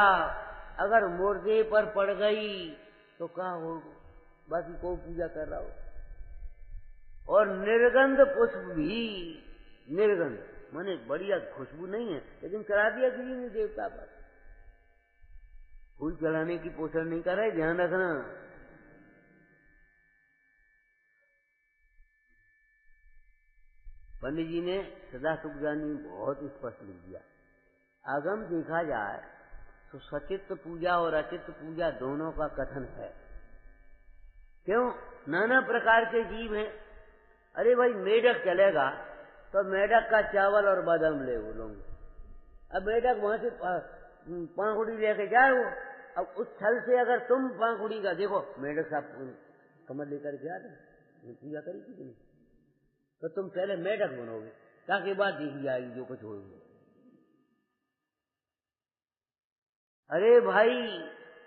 अगर मुर्दे पर पड़ गई तो क्या हो, बाकी को पूजा कर रहा हो। और निर्गंध पुष्प भी, निर्गंध माने बढ़िया खुशबू नहीं है, लेकिन चढ़ा दिया किसी ने देवता पर। फूल चढ़ाने की पोषण नहीं कर रहे, ध्यान रखना। पंडित जी ने सदा सुख जानी बहुत स्पष्ट लिख दिया। आगम देखा जाए तो सचित्त पूजा और अचित्त पूजा दोनों का कथन है। क्यों? नाना प्रकार के जीव हैं। अरे भाई मेढक चलेगा तो मेढक का चावल और बादाम ले वो लोग। अब मेढक वहां से पांखुड़ी लेके जाए वो, अब उस छल से अगर तुम पांखुड़ी का देखो, मेढक साहब कमर लेकर के आते पूजा करी थी नहीं, तो तुम पहले मेढक बनोगे, ताकि बाद देखी जाएगी जो कुछ होगी। अरे भाई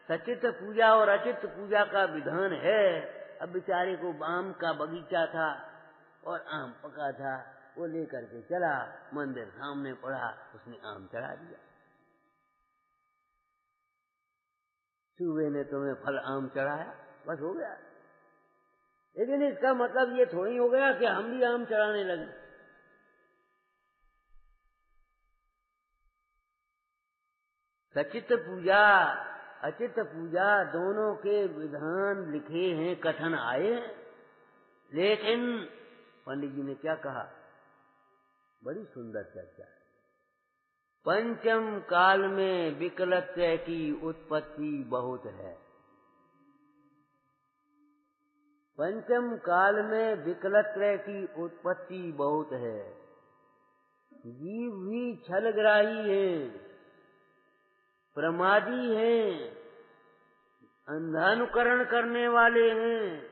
सचित्त पूजा और अचित्त पूजा का विधान है। अब बेचारे को आम का बगीचा था और आम पका था, वो लेकर के चला, मंदिर सामने पड़ा, उसने आम चढ़ा दिया। चूहे ने तुम्हें फल आम चढ़ाया, बस हो गया। लेकिन इसका मतलब ये थोड़ी हो गया कि हम भी आम चढ़ाने लगे। सचित्त पूजा अचित्त पूजा दोनों के विधान लिखे हैं, कथन आए। लेकिन पंडित जी ने क्या कहा, बड़ी सुंदर चर्चा है। पंचम काल में विकलत्व की उत्पत्ति बहुत है। पंचम काल में विकलत्व की उत्पत्ति बहुत है। जीव भी छलग्राही हैं, प्रमादी हैं, अंधानुकरण करने वाले हैं।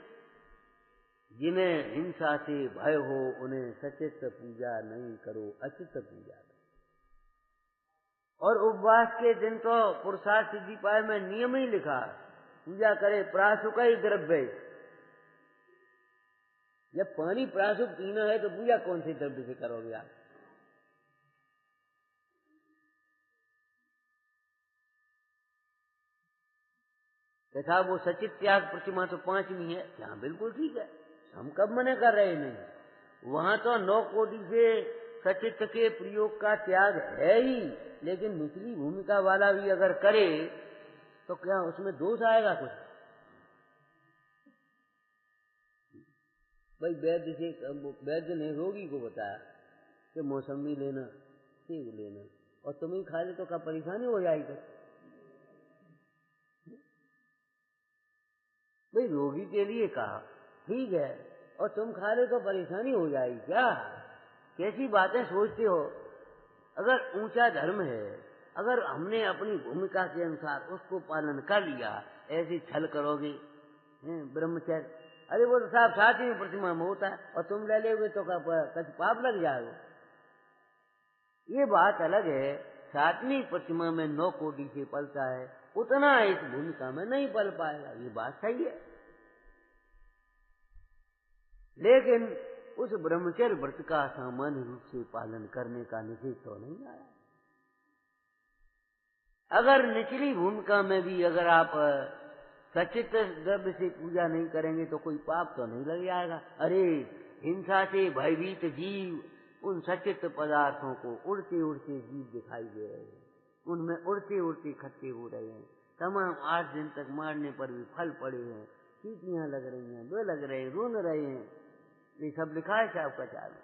जिन्हें हिंसा से भय हो उन्हें सचित्त पूजा नहीं करो, अचित्त पूजा करो। और उपवास के दिन तो पुरुषार्थ सिद्धि पाए में नियम ही लिखा, पूजा करे प्रासुक ही द्रव्य। जब पानी प्रासुक पीना है तो पूजा कौन से द्रव्य से करोगे आप? तथा वो सचित त्याग प्रतिमा तो 5वीं है, यहाँ बिल्कुल ठीक है, हम कब मना कर रहे नहीं। वहां तो 9 कोटि से सचित्त के प्रयोग का त्याग है ही, लेकिन निचली भूमिका वाला भी अगर करे तो क्या उसमें दोष आएगा कुछ? भाई वैद्य ने रोगी को बताया कि मौसमी लेना, सेब लेना, और तुम ही खा ले तो क्या परेशानी हो जाएगी? भाई रोगी के लिए कहा ठीक है, और तुम खा ले तो परेशानी हो जाएगी क्या? कैसी बातें सोचते हो? अगर ऊंचा धर्म है, अगर हमने अपनी भूमिका के अनुसार उसको पालन कर लिया, ऐसे छल करोगे ब्रह्मचर्य, अरे वो तो साहब 7वीं प्रतिमा में होता है और तुम ले लोगे तो कच पाप लग जाएगा। ये बात अलग है, 7वीं प्रतिमा में 9 कोटि से पलता है, उतना इस भूमिका में नहीं पल पाएगा, ये बात सही है। लेकिन उस ब्रह्मचर्य व्रत का सामान्य रूप से पालन करने का निषेध तो नहीं आया। अगर निचली भूमिका में भी अगर आप सचित्त द्रव्य से पूजा नहीं करेंगे तो कोई पाप तो नहीं लग जाएगा। अरे हिंसा से भयभीत जीव उन सचित्त पदार्थों को उड़ते उड़ते जीव दिखाई दे रहे हैं, उनमें उड़ते उड़ते इकट्ठे हो रहे हैं। तमाम 8 दिन तक मारने पर भी फल पड़े हैं, चीटियां लग रही हैं, वे लग रहे हैं, रोन रहे हैं, ये सब लिखा है साहब का चालू।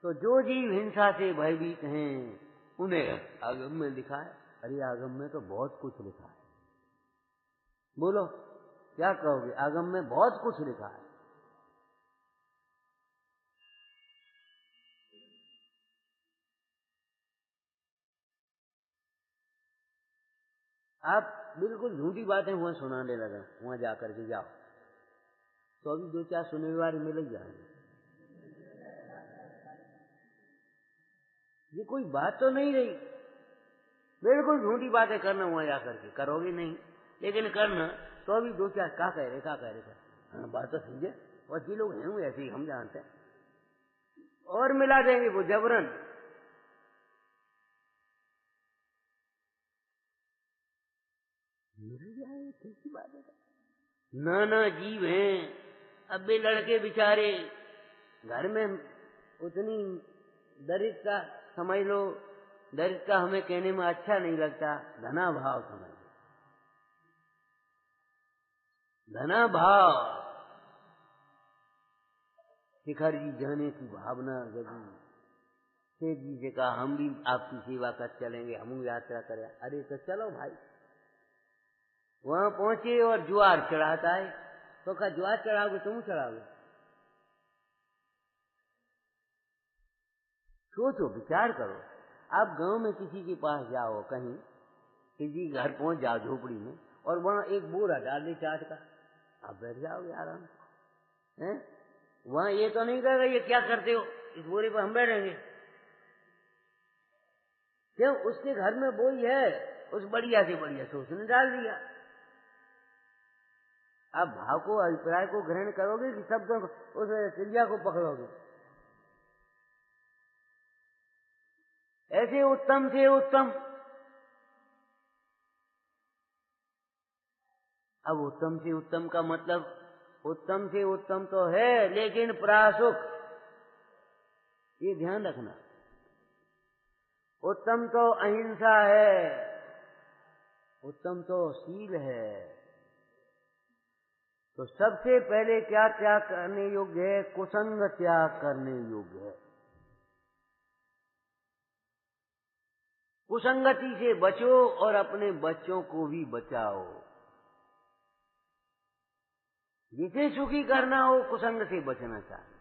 तो जो जीव हिंसा से भयभीत हैं उन्हें आगम में लिखा है। अरे आगम में तो बहुत कुछ लिखा है, बोलो क्या कहोगे? आगम में बहुत कुछ लिखा है। आप बिल्कुल झूठी बातें वहां सुनाने लगे, वहां जाकर के जाओ तो अभी 2-4 सुनने मिल ही जाएंगे। ये कोई बात तो नहीं रही, बिल्कुल झूठी बातें करना वहां जाकर के, करोगे नहीं लेकिन करना तो अभी 2-4 क्या कह रहे हाँ, बात तो समझे। और जी लोग हैं ऐसे ही, हम जानते हैं, और मिला देंगे वो जबरन। मिल जाए कैसी बात है। नाना जीव हैं। अब वे लड़के बेचारे घर में उतनी दरिद्रता समझ लो, दरिद्रता हमें कहने में अच्छा नहीं लगता, धना भाव समझ लो, धना भाव। शिखर जी जाने की भावना जगी। सेठ जी से कहा हम भी आपकी सेवा कर चलेंगे, हम यात्रा करें। अरे तो चलो भाई। वहां पहुंचे और ज्वार चढ़ाता है। तो कहा ज्वार चढ़ाओगे, तुम चढ़ाओगे? सोचो, विचार करो। आप गांव में किसी के पास जाओ, कहीं किसी घर पहुंच जाओ झोपड़ी में, और वहां एक बोरा डाल दे चाट का, आप बैठ जाओगे आराम से। हैं? वहां ये तो नहीं कहेगा ये क्या करते हो, इस बोरे पर हम बैठेंगे। क्यों? उसके घर में वो ही है, उस बढ़िया से बढ़िया से उसने डाल दिया। आप भाव को, अभिप्राय को ग्रहण करोगे कि शब्दों को, उस चिड़िया को पकड़ोगे? ऐसे उत्तम से उत्तम। अब उत्तम से उत्तम का मतलब, उत्तम से उत्तम तो है लेकिन प्रासुक, ये ध्यान रखना। उत्तम तो अहिंसा है, उत्तम तो शील है। तो सबसे पहले क्या त्याग करने योग्य है? कुसंग त्याग करने योग्य है। कुसंगति से बचो और अपने बच्चों को भी बचाओ। जिसे सुखी करना हो कुसंग से बचना चाहिए।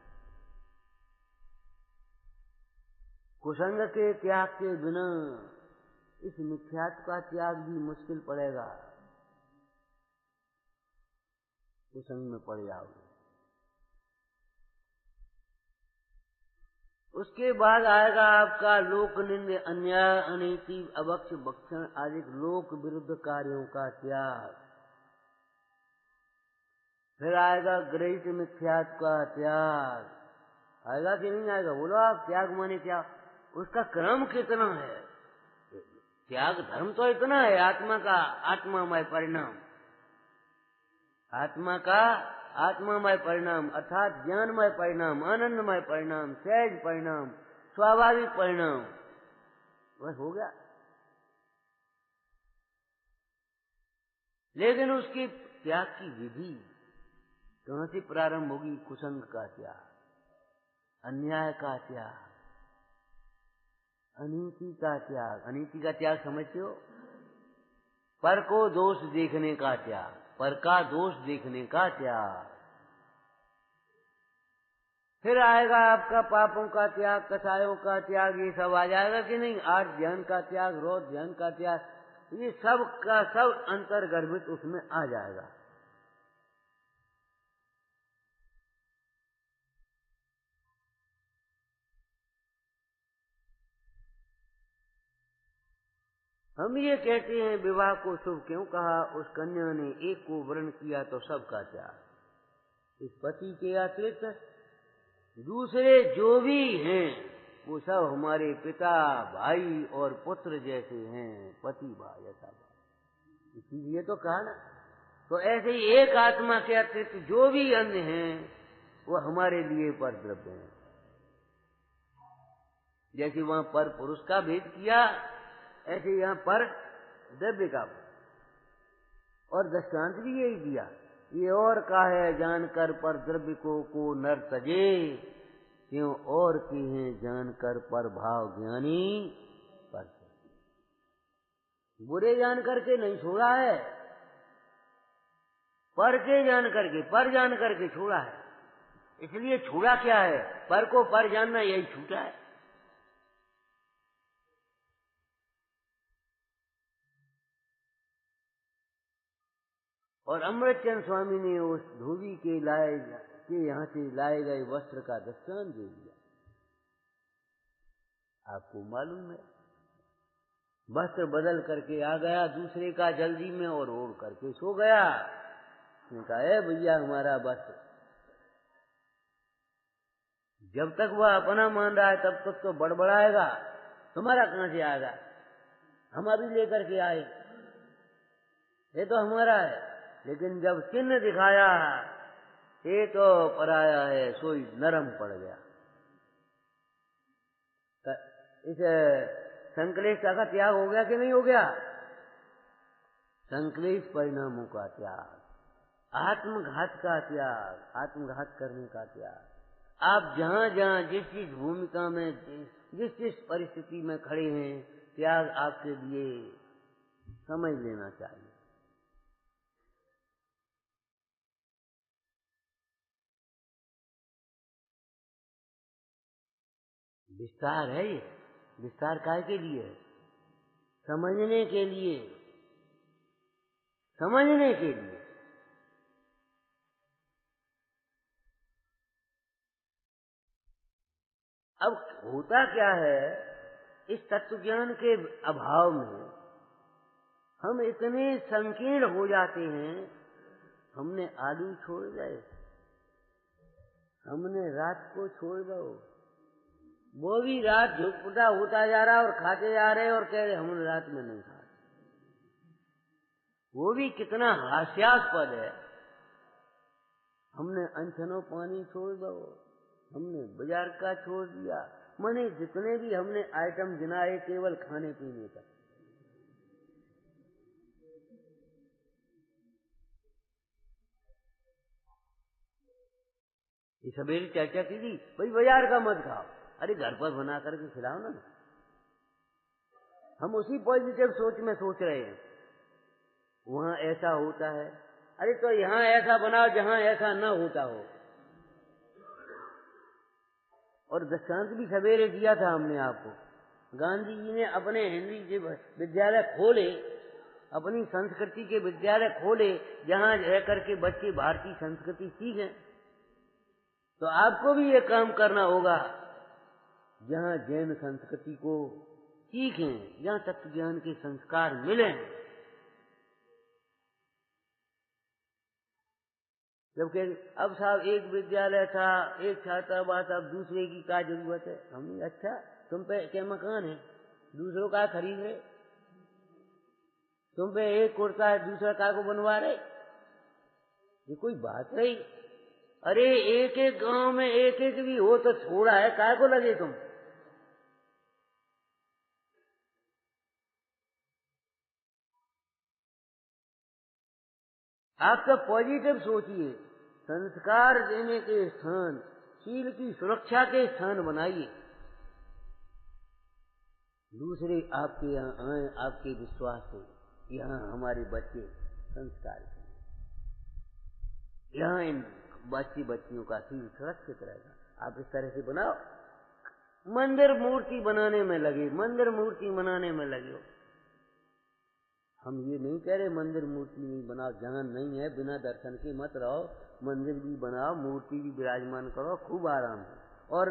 कुसंग के त्याग के बिना इस मिथ्यात्व का त्याग भी मुश्किल पड़ेगा। कुसंग में पड़ जाओगे। उसके बाद आएगा आपका लोक निंद, अन्याय, अनीति, अभक्ष, भक्षण आदि लोक विरुद्ध कार्यों का त्याग। फिर आएगा गृहीत मिथ्यात्व का त्याग। आएगा कि नहीं आएगा? बोलो आप। त्याग माने क्या? उसका क्रम कितना है? त्याग धर्म तो इतना है, आत्मा का आत्मामय परिणाम, आत्मा का आत्मामय परिणाम अर्थात ज्ञानमय परिणाम, आनंदमय परिणाम, सहज परिणाम, स्वाभाविक परिणाम, बस हो गया। लेकिन उसकी त्याग की विधि कहां से प्रारंभ होगी? कुसंग का त्याग, अन्याय का त्याग, अनीति का त्याग। अनीति का त्याग समझते हो? पर को दोष देखने का त्याग, पर का दोष देखने का त्याग। फिर आएगा आपका पापों का त्याग, कसायों का त्याग, ये सब आ जाएगा कि नहीं? आठ ध्यान का त्याग, रोज ध्यान का त्याग, ये सब का सब अंतर्गर्भित उसमें आ जाएगा। हम ये कहते हैं विवाह को शुभ क्यों कहा? उस कन्या ने एक को वर्ण किया तो सबका त्याग। इस पति के अतिरिक्त दूसरे जो भी हैं वो सब हमारे पिता, भाई और पुत्र जैसे हैं, पति भाई ऐसा। इसीलिए तो कहा ना। तो ऐसे ही एक आत्मा के अतिरिक्त जो भी अन्य हैं वो हमारे लिए पर द्रव्य हैं। जैसे वहां पर पुरुष का भेद किया, ऐसे यहाँ पर द्रव्य का। और दृष्टांत भी यही दिया, ये और का है जानकर पर द्रव्य को नर तजे, क्यों और की हैं जानकर पर भाव ज्ञानी पर। बुरे जान करके नहीं छोड़ा है, पर के जान करके, पर जान करके छोड़ा है। इसलिए छूड़ा क्या है? पर को पर जानना, यही छूटा है। और अमृतचंद स्वामी ने उस धोबी के यहाँ से लाए गए वस्त्र का दृष्टांत दे दिया। आपको मालूम है, वस्त्र बदल करके आ गया दूसरे का जल्दी में और ओढ़ करके सो गया। उसने कहा, ए भैया हमारा वस्त्र। जब तक वह अपना मान रहा है तब तक तो बड़बड़ाएगा, तुम्हारा कहां से आएगा, हम अभी लेकर के आए। ये तो हमारा है, लेकिन जब चिन्ह दिखाया ये तो पराया है, सोई नरम पड़ गया। इस संकलेशता का त्याग हो गया कि नहीं हो गया? संकलेश परिणामों का त्याग, आत्मघात का त्याग, आत्मघात करने का त्याग। आप जहां जहां जिस जिस भूमिका में जिस जिस परिस्थिति में खड़े हैं, त्याग आपके लिए समझ लेना चाहिए। विस्तार है ये, विस्तार काय के लिए है? समझने के लिए, समझने के लिए। अब होता क्या है, इस तत्व ज्ञान के अभाव में हम इतने संकीर्ण हो जाते हैं। हमने आलू छोड़ गए, हमने रात को छोड़ दो, वो भी रात झुकपुटा होता जा रहा और खाते जा रहे और कह रहे हमने रात में नहीं खाते। वो भी कितना हास्यास्पद है। हमने अनछनो पानी छोड़ दो, हमने बाजार का छोड़ दिया, माने जितने भी हमने आइटम गिनाए केवल खाने पीने का। ये सवेरे चर्चा की थी, भाई बाजार का मत खाओ। अरे घर पर बना करके खिलाओ ना। हम उसी पॉजिटिव सोच में सोच रहे हैं, वहां ऐसा होता है। अरे तो यहां ऐसा बनाओ जहां ऐसा न होता हो। और दृष्टांत भी सवेरे दिया था हमने आपको। गांधी जी ने अपने हिंदी के विद्यालय खोले, अपनी संस्कृति के विद्यालय खोले, जहां रह करके बच्चे भारतीय संस्कृति सीखें। तो आपको भी ये काम करना होगा, जहां जैन संस्कृति को सीखें, जहां तत्व ज्ञान के संस्कार मिलें। जबकि अब साहब एक विद्यालय था, एक छात्रावास, अब दूसरे की क्या जरूरत है? हमने अच्छा तुम पे क्या मकान है, दूसरों का खरीद रहे, तुम पे एक कुर्ता है दूसरा का को बनवा रहे, ये कोई बात रही? अरे एक एक गांव में एक एक भी हो तो थोड़ा है, काय को लगे तुम? आप तो पॉजिटिव सोचिए, संस्कार देने के स्थान, शील की सुरक्षा के स्थान बनाइए। दूसरे आपके यहाँ आए, आपके विश्वास से यहाँ हमारे बच्चे संस्कार हैं, यहाँ इन बच्चियों का शील सुरक्षित रहेगा। आप इस तरह से बनाओ। मंदिर मूर्ति बनाने में लगे, मंदिर मूर्ति बनाने में लगे हो। हम ये नहीं कह रहे मंदिर मूर्ति नहीं बनाओ, जहां नहीं है बिना दर्शन के मत रहो। मंदिर भी बनाओ, मूर्ति भी विराजमान करो, खूब आराम से। और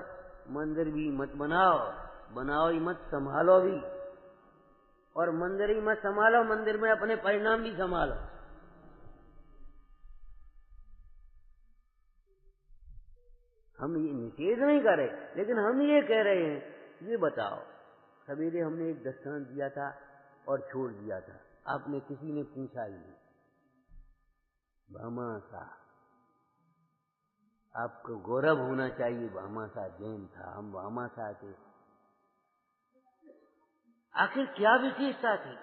मंदिर भी मत बनाओ, बनाओ ही मत, संभालो भी। और मंदिर ही मत संभालो, मंदिर में अपने परिणाम भी संभालो। हम ये निषेध नहीं कर रहे, लेकिन हम ये कह रहे हैं, ये बताओ, सवेरे हमने एक दृष्टांत दिया था और छोड़ दिया था, आपने किसी ने पूछा ही नहीं। भामाशाह, आपको गौरव होना चाहिए, भामाशाह जैन था, हम भामाशाह के। आखिर क्या विशेषता थी?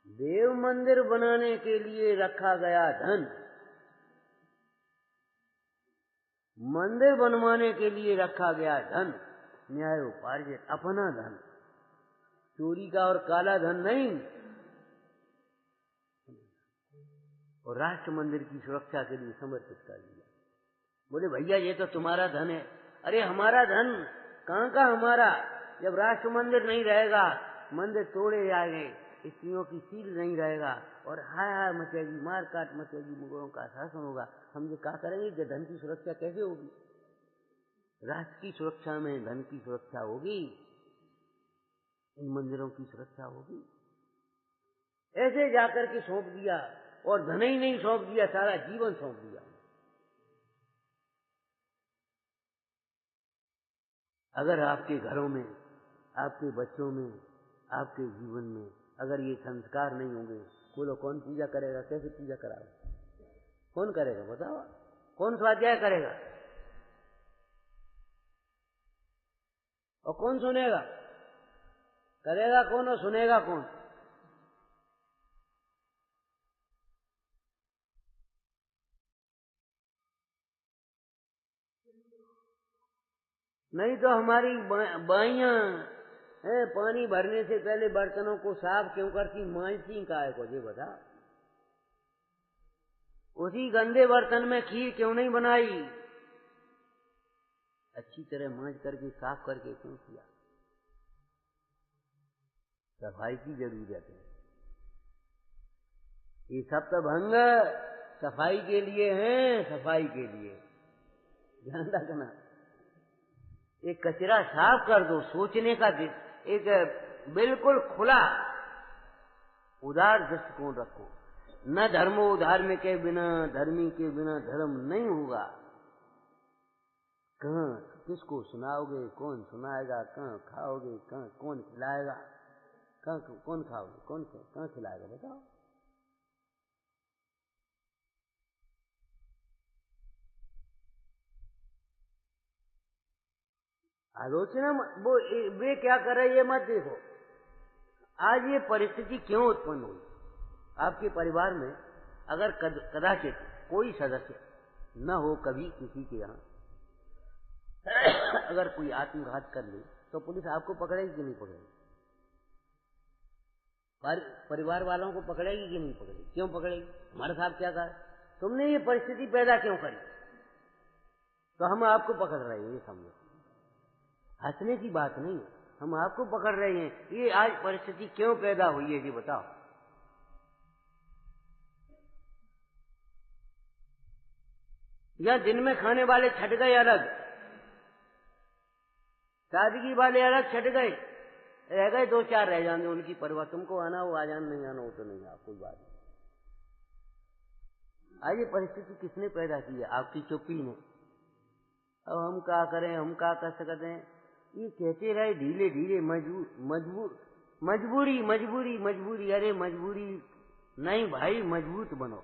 देव मंदिर बनाने के लिए रखा गया धन, मंदिर बनवाने के लिए रखा गया धन, न्यायोपार्जित अपना धन, चोरी का और काला धन नहीं। और राष्ट्र मंदिर की सुरक्षा के लिए समर्पित कर दिया। बोले भैया ये तो तुम्हारा धन है। अरे हमारा धन कहाँ का हमारा? जब राष्ट्र मंदिर नहीं रहेगा, मंदिर तोड़े जाएंगे, स्त्रियों की सील नहीं रहेगा और हाय हाय मचेगी, मार काट मचेगी, मुगलों का शासन होगा। हम ये क्या करेंगे कि धन की सुरक्षा कैसे होगी? राष्ट्र की सुरक्षा में धन की सुरक्षा होगी, इन मंदिरों की सुरक्षा होगी। ऐसे जाकर के सौंप दिया, और धन ही नहीं सौंप दिया, सारा जीवन सौंप दिया। अगर आपके घरों में, आपके बच्चों में, आपके जीवन में अगर ये संस्कार नहीं होंगे, बोलो कौन पूजा करेगा, कैसे पूजा कराओ, कौन करेगा बताओ, कौन स्वाध्याय करेगा और कौन सुनेगा, करेगा कौन और सुनेगा कौन? नहीं तो हमारी बाइयां पानी भरने से पहले बर्तनों को साफ क्यों करती, मांजती काय को, ये बता। उसी गंदे बर्तन में खीर क्यों नहीं बनाई, अच्छी तरह मांज करके साफ करके क्यों किया? सफाई की जरूरत है। ये सप्तभंग सफाई के लिए हैं, सफाई के लिए ध्यान रखना। एक कचरा साफ कर दो, सोचने का एक बिल्कुल खुला उदार दृष्टिकोण रखो। न धर्मो धर्म के बिना, धर्मी के बिना धर्म नहीं होगा। कहाँ किसको सुनाओगे, कौन सुनाएगा, कहाँ खाओगे, कहाँ कौन खिलाएगा, कहाँ कौन खाओगे, कौन कहाँ खिलाएगा बताओ। आलोचना वो वे क्या कर रहे ये मत देखो। आज ये परिस्थिति क्यों उत्पन्न हुई? आपके परिवार में अगर कदाचित कोई सदस्य न हो कभी किसी के यहाँ, अगर कोई आत्मघात कर ले तो पुलिस आपको पकड़ेगी कि नहीं पकड़ेगी? परिवार वालों को पकड़ेगी कि नहीं पकड़ेगी? क्यों पकड़ेगी? हमारे साहब क्या कहा, तुमने ये परिस्थिति पैदा क्यों करी, तो हम आपको पकड़ रहे हैं, ये समझो। हंसने की बात नहीं है, हम आपको पकड़ रहे हैं। ये आज परिस्थिति क्यों पैदा हुई है जी बताओ। या दिन में खाने वाले छट गए अलग, सादगी वाले अलग छट गए, रह गए दो चार, रह जाने उनकी परवाह, तुमको आना हो आ जाना, नहीं आना हो तो नहीं आ, कोई बात नहीं। आज ये परिस्थिति किसने पैदा की है? आपकी चुप्पी ने। अब हम क्या करें, हम क्या कर सकते हैं? ये कहते रहे ढीले ढीले, मजबूरी मजबूरी मजबूरी। अरे मजबूरी नहीं भाई, मजबूत बनो।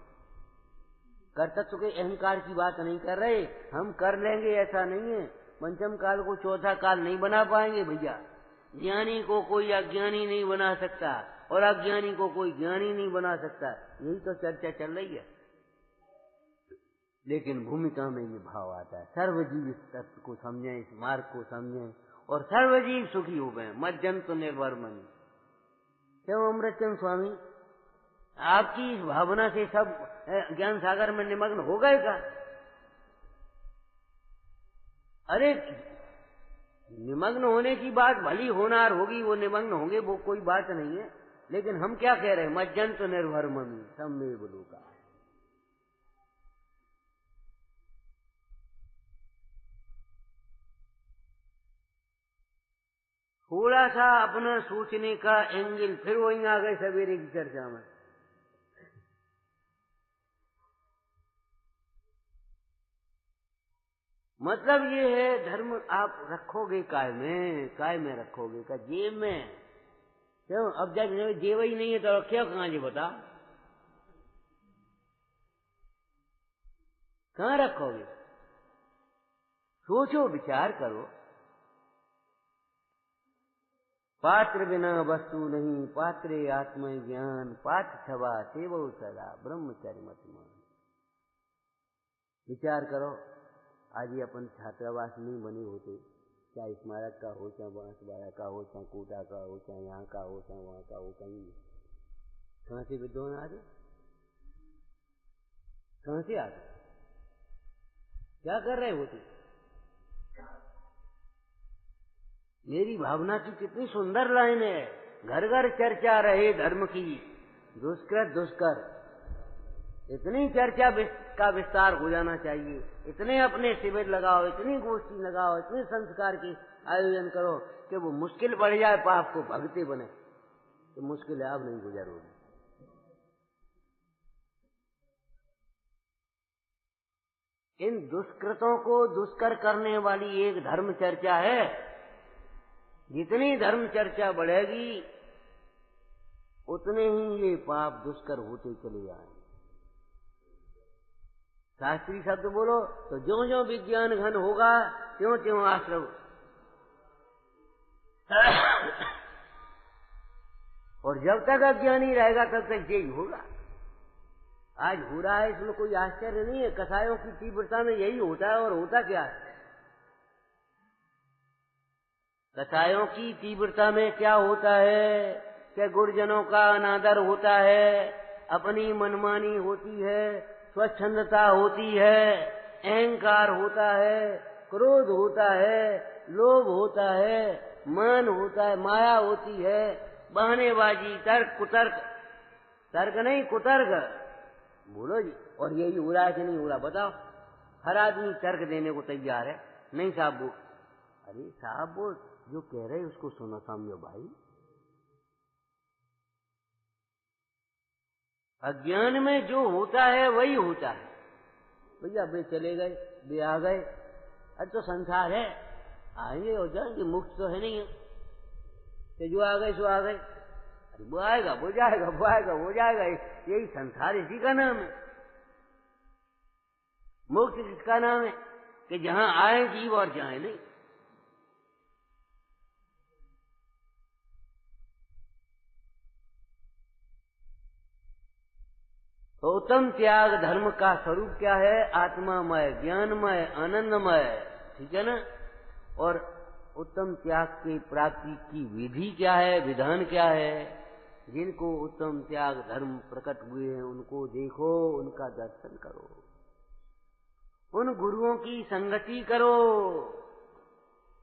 कर्तव्य के अहंकार की बात नहीं कर रहे, हम कर लेंगे ऐसा नहीं है। पंचम काल को चौथा काल नहीं बना पाएंगे भैया। ज्ञानी को कोई अज्ञानी नहीं बना सकता और अज्ञानी को कोई ज्ञानी नहीं बना सकता, यही तो चर्चा चल रही है। लेकिन भूमिका में ये भाव आता है, सर्वजीव इस तत्व को समझें, इस मार्ग को समझें और सर्वजीव सुखी हो गए। मज्जंत निर्भर मन। क्यों अमृतचंद स्वामी, आपकी इस भावना से सब ज्ञान सागर में निमग्न हो गए का? अरे निमग्न होने की बात भली होनार होगी, वो निमग्न होंगे, वो कोई बात नहीं है। लेकिन हम क्या कह रहे हैं? मज्जंत निर्भर मन सम्मेव लोका। थोड़ा सा अपना सोचने का एंगल, फिर वहीं आ गए सवेरे की चर्चा में। मतलब ये है, धर्म आप रखोगे काय में रखोगे का? जेब में। क्यों? अब जब जेब ही नहीं है तो क्या कहाँ जी बता, कहाँ रखोगे? सोचो, विचार करो। पात्र बिना वस्तु नहीं, पात्रे आत्म ज्ञान, पात्र छवा सेवो सदा, ब्रह्मचर्य मत मान। विचार करो, आज ये अपन छात्रावास नहीं बने होते, चाहे स्मारक का हो, चाहे बांसवाड़ा का हो, चाहे कोटा का हो, चाहे यहाँ का हो, चाहे वहां का हो, कहीं कहाँ से विद्वान आ गए? कहाँ से आ गए? क्या कर रहे होते? मेरी भावना की कितनी सुंदर लाइन है। घर घर चर्चा रहे धर्म की, दुष्कृत दुष्कर। इतनी चर्चा का विस्तार हो जाना चाहिए। इतने अपने शिविर लगाओ, इतनी गोष्ठी लगाओ, इतने संस्कार की आयोजन करो कि वो मुश्किल बढ़ जाए, पाप को भगते बने, तो मुश्किल आप नहीं गुजरोगे। इन दुष्कृतों को दुष्कर करने वाली एक धर्म चर्चा है। जितनी धर्म चर्चा बढ़ेगी उतने ही ये पाप दुष्कर होते चले जाएंगे। शास्त्रीय शब्द बोलो तो ज्यों ज्यों विज्ञान घन होगा त्यों त्यों आश्रव, और जब तक अज्ञानी रहेगा तब तक यही होगा। आज हो रहा है, इसमें कोई आश्चर्य नहीं है। कसायों की तीव्रता में यही होता है। और होता क्या है? कसायों की तीव्रता में क्या होता है कि गुरुजनों का अनादर होता है, अपनी मनमानी होती है, स्वच्छंदता होती है, अहंकार होता है, क्रोध होता है, लोभ होता है, मान होता है, माया होती है, बहानेबाजी, तर्क कुतर्क, तर्क नहीं कुतर्क, बोलो जी। और यही हो रहा है कि नहीं हो रहा? बताओ। हर आदमी तर्क देने को तैयार है। नहीं साहब वो, अरे साहब वो जो कह रहे उसको सुनो, समझो भाई। अज्ञान में जो होता है वही होता है। भैया वे चले गए, वे आ गए, अरे तो संसार है, आएंगे और जाएंगे, मुक्त तो है नहीं है कि जो आ गए सो आ गए। अरे वो आएगा वो जाएगा, वो आएगा वो जाएगा, यही संसार, इसी का नाम है। मोक्ष किसका नाम है? कि जहां आए जीव और जाए नहीं। तो उत्तम त्याग धर्म का स्वरूप क्या है? आत्मामय, ज्ञानमय, आनंदमय, ठीक है ना? और उत्तम त्याग की प्राप्ति की विधि क्या है, विधान क्या है? जिनको उत्तम त्याग धर्म प्रकट हुए हैं उनको देखो, उनका दर्शन करो, उन गुरुओं की संगति करो,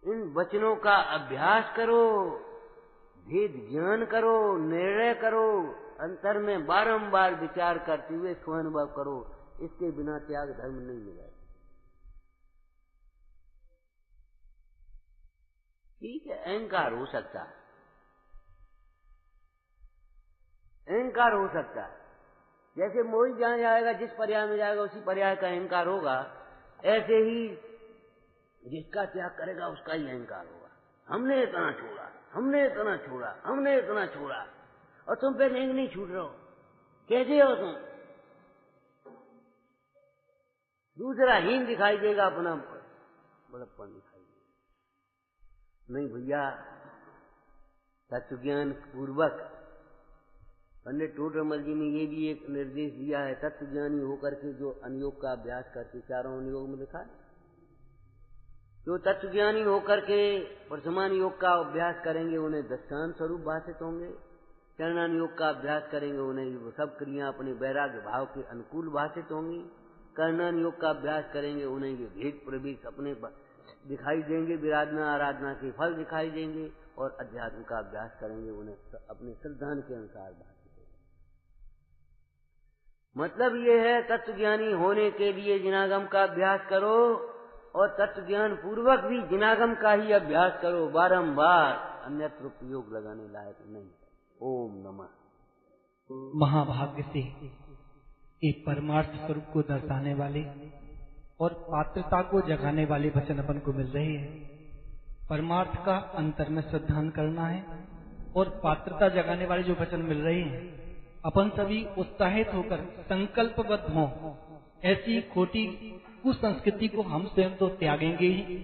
इन वचनों का अभ्यास करो, भेद ज्ञान करो, निर्णय करो, अंतर में बारंबार विचार करते हुए स्वानुभव करो। इसके बिना त्याग धर्म नहीं मिलेगा। ठीक है, अहंकार हो सकता है, अहंकार हो सकता है। जैसे मोही जहां जाएगा, जिस पर्याय में जाएगा उसी पर्याय का अहंकार होगा, ऐसे ही जिसका त्याग करेगा उसका ही अहंकार होगा। हमने इतना छोड़ा, हमने इतना छोड़ा, हमने इतना छोड़ा, और तुम पे नहीं छूट रहे हो। कैसे हो तुम? दूसरा हीन दिखाई देगा, अपना बड़प्पन दिखाई देगा। नहीं भैया, तत्व ज्ञान पूर्वक पंडित टोडरमल जी ने ये भी एक निर्देश दिया है, तत्व ज्ञानी होकर के जो अनुयोग का अभ्यास करते, चारों अनुयोग में लिखा है, जो तत्व ज्ञानी होकर के प्रथमान योग का अभ्यास करेंगे उन्हें दस्तान स्वरूप भाषित होंगे, चरणान योग का अभ्यास करेंगे उन्हें सब क्रिया अपने वैराग्य भाव के अनुकूल भाषित होंगी, कर्णान योग का अभ्यास करेंगे उन्हें ये भेद प्रवेश अपने दिखाई देंगे, विराधना आराधना के फल दिखाई देंगे, और अध्यात्म का अभ्यास करेंगे उन्हें अपने श्रद्धा के अनुसार भाषित। मतलब ये है, तत्व ज्ञानी होने के लिए जिनागम का अभ्यास करो, और तत्व ज्ञान पूर्वक भी जिनागम का ही अभ्यास करो बारंबार, अन्यत्र प्रयोग लगाने लायक नहीं। ओम नमः। महाभाग्य से एक परमार्थ स्वरूप को दर्शाने वाले और पात्रता को जगाने वाले वचन अपन को मिल रहे हैं। परमार्थ का अंतर में श्रद्धान करना है, और पात्रता जगाने वाले जो वचन मिल रहे हैं, अपन सभी उत्साहित होकर संकल्पबद्ध हों। ऐसी खोटी कुसंस्कृति को हम स्वयं तो त्यागेंगे ही,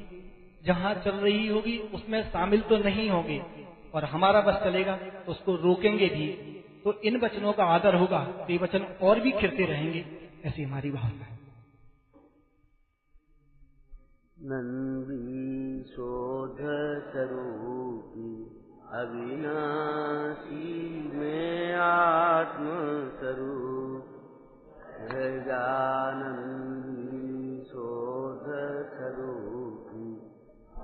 जहाँ चल रही होगी उसमें शामिल तो नहीं होंगे, और हमारा बस चलेगा तो उसको रोकेंगे भी। तो इन वचनों का आदर होगा तो ये वचन और भी खिलते रहेंगे, ऐसी हमारी भावना है। नंदी शोध स्वरूपी अविनाशी में आत्म स्वरूप, गजानंदी शोध स्वरूपी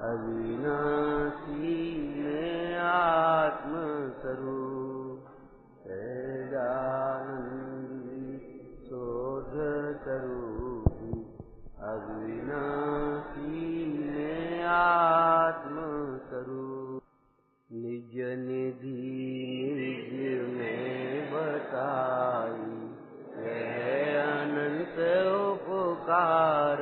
अविनाशी में आत्म स्वरूप, गजानंदी शोध स्वरूपी अविनाशी में आत्म स्वरूप, निज निधि निज में बताई, यह अनंत उपकार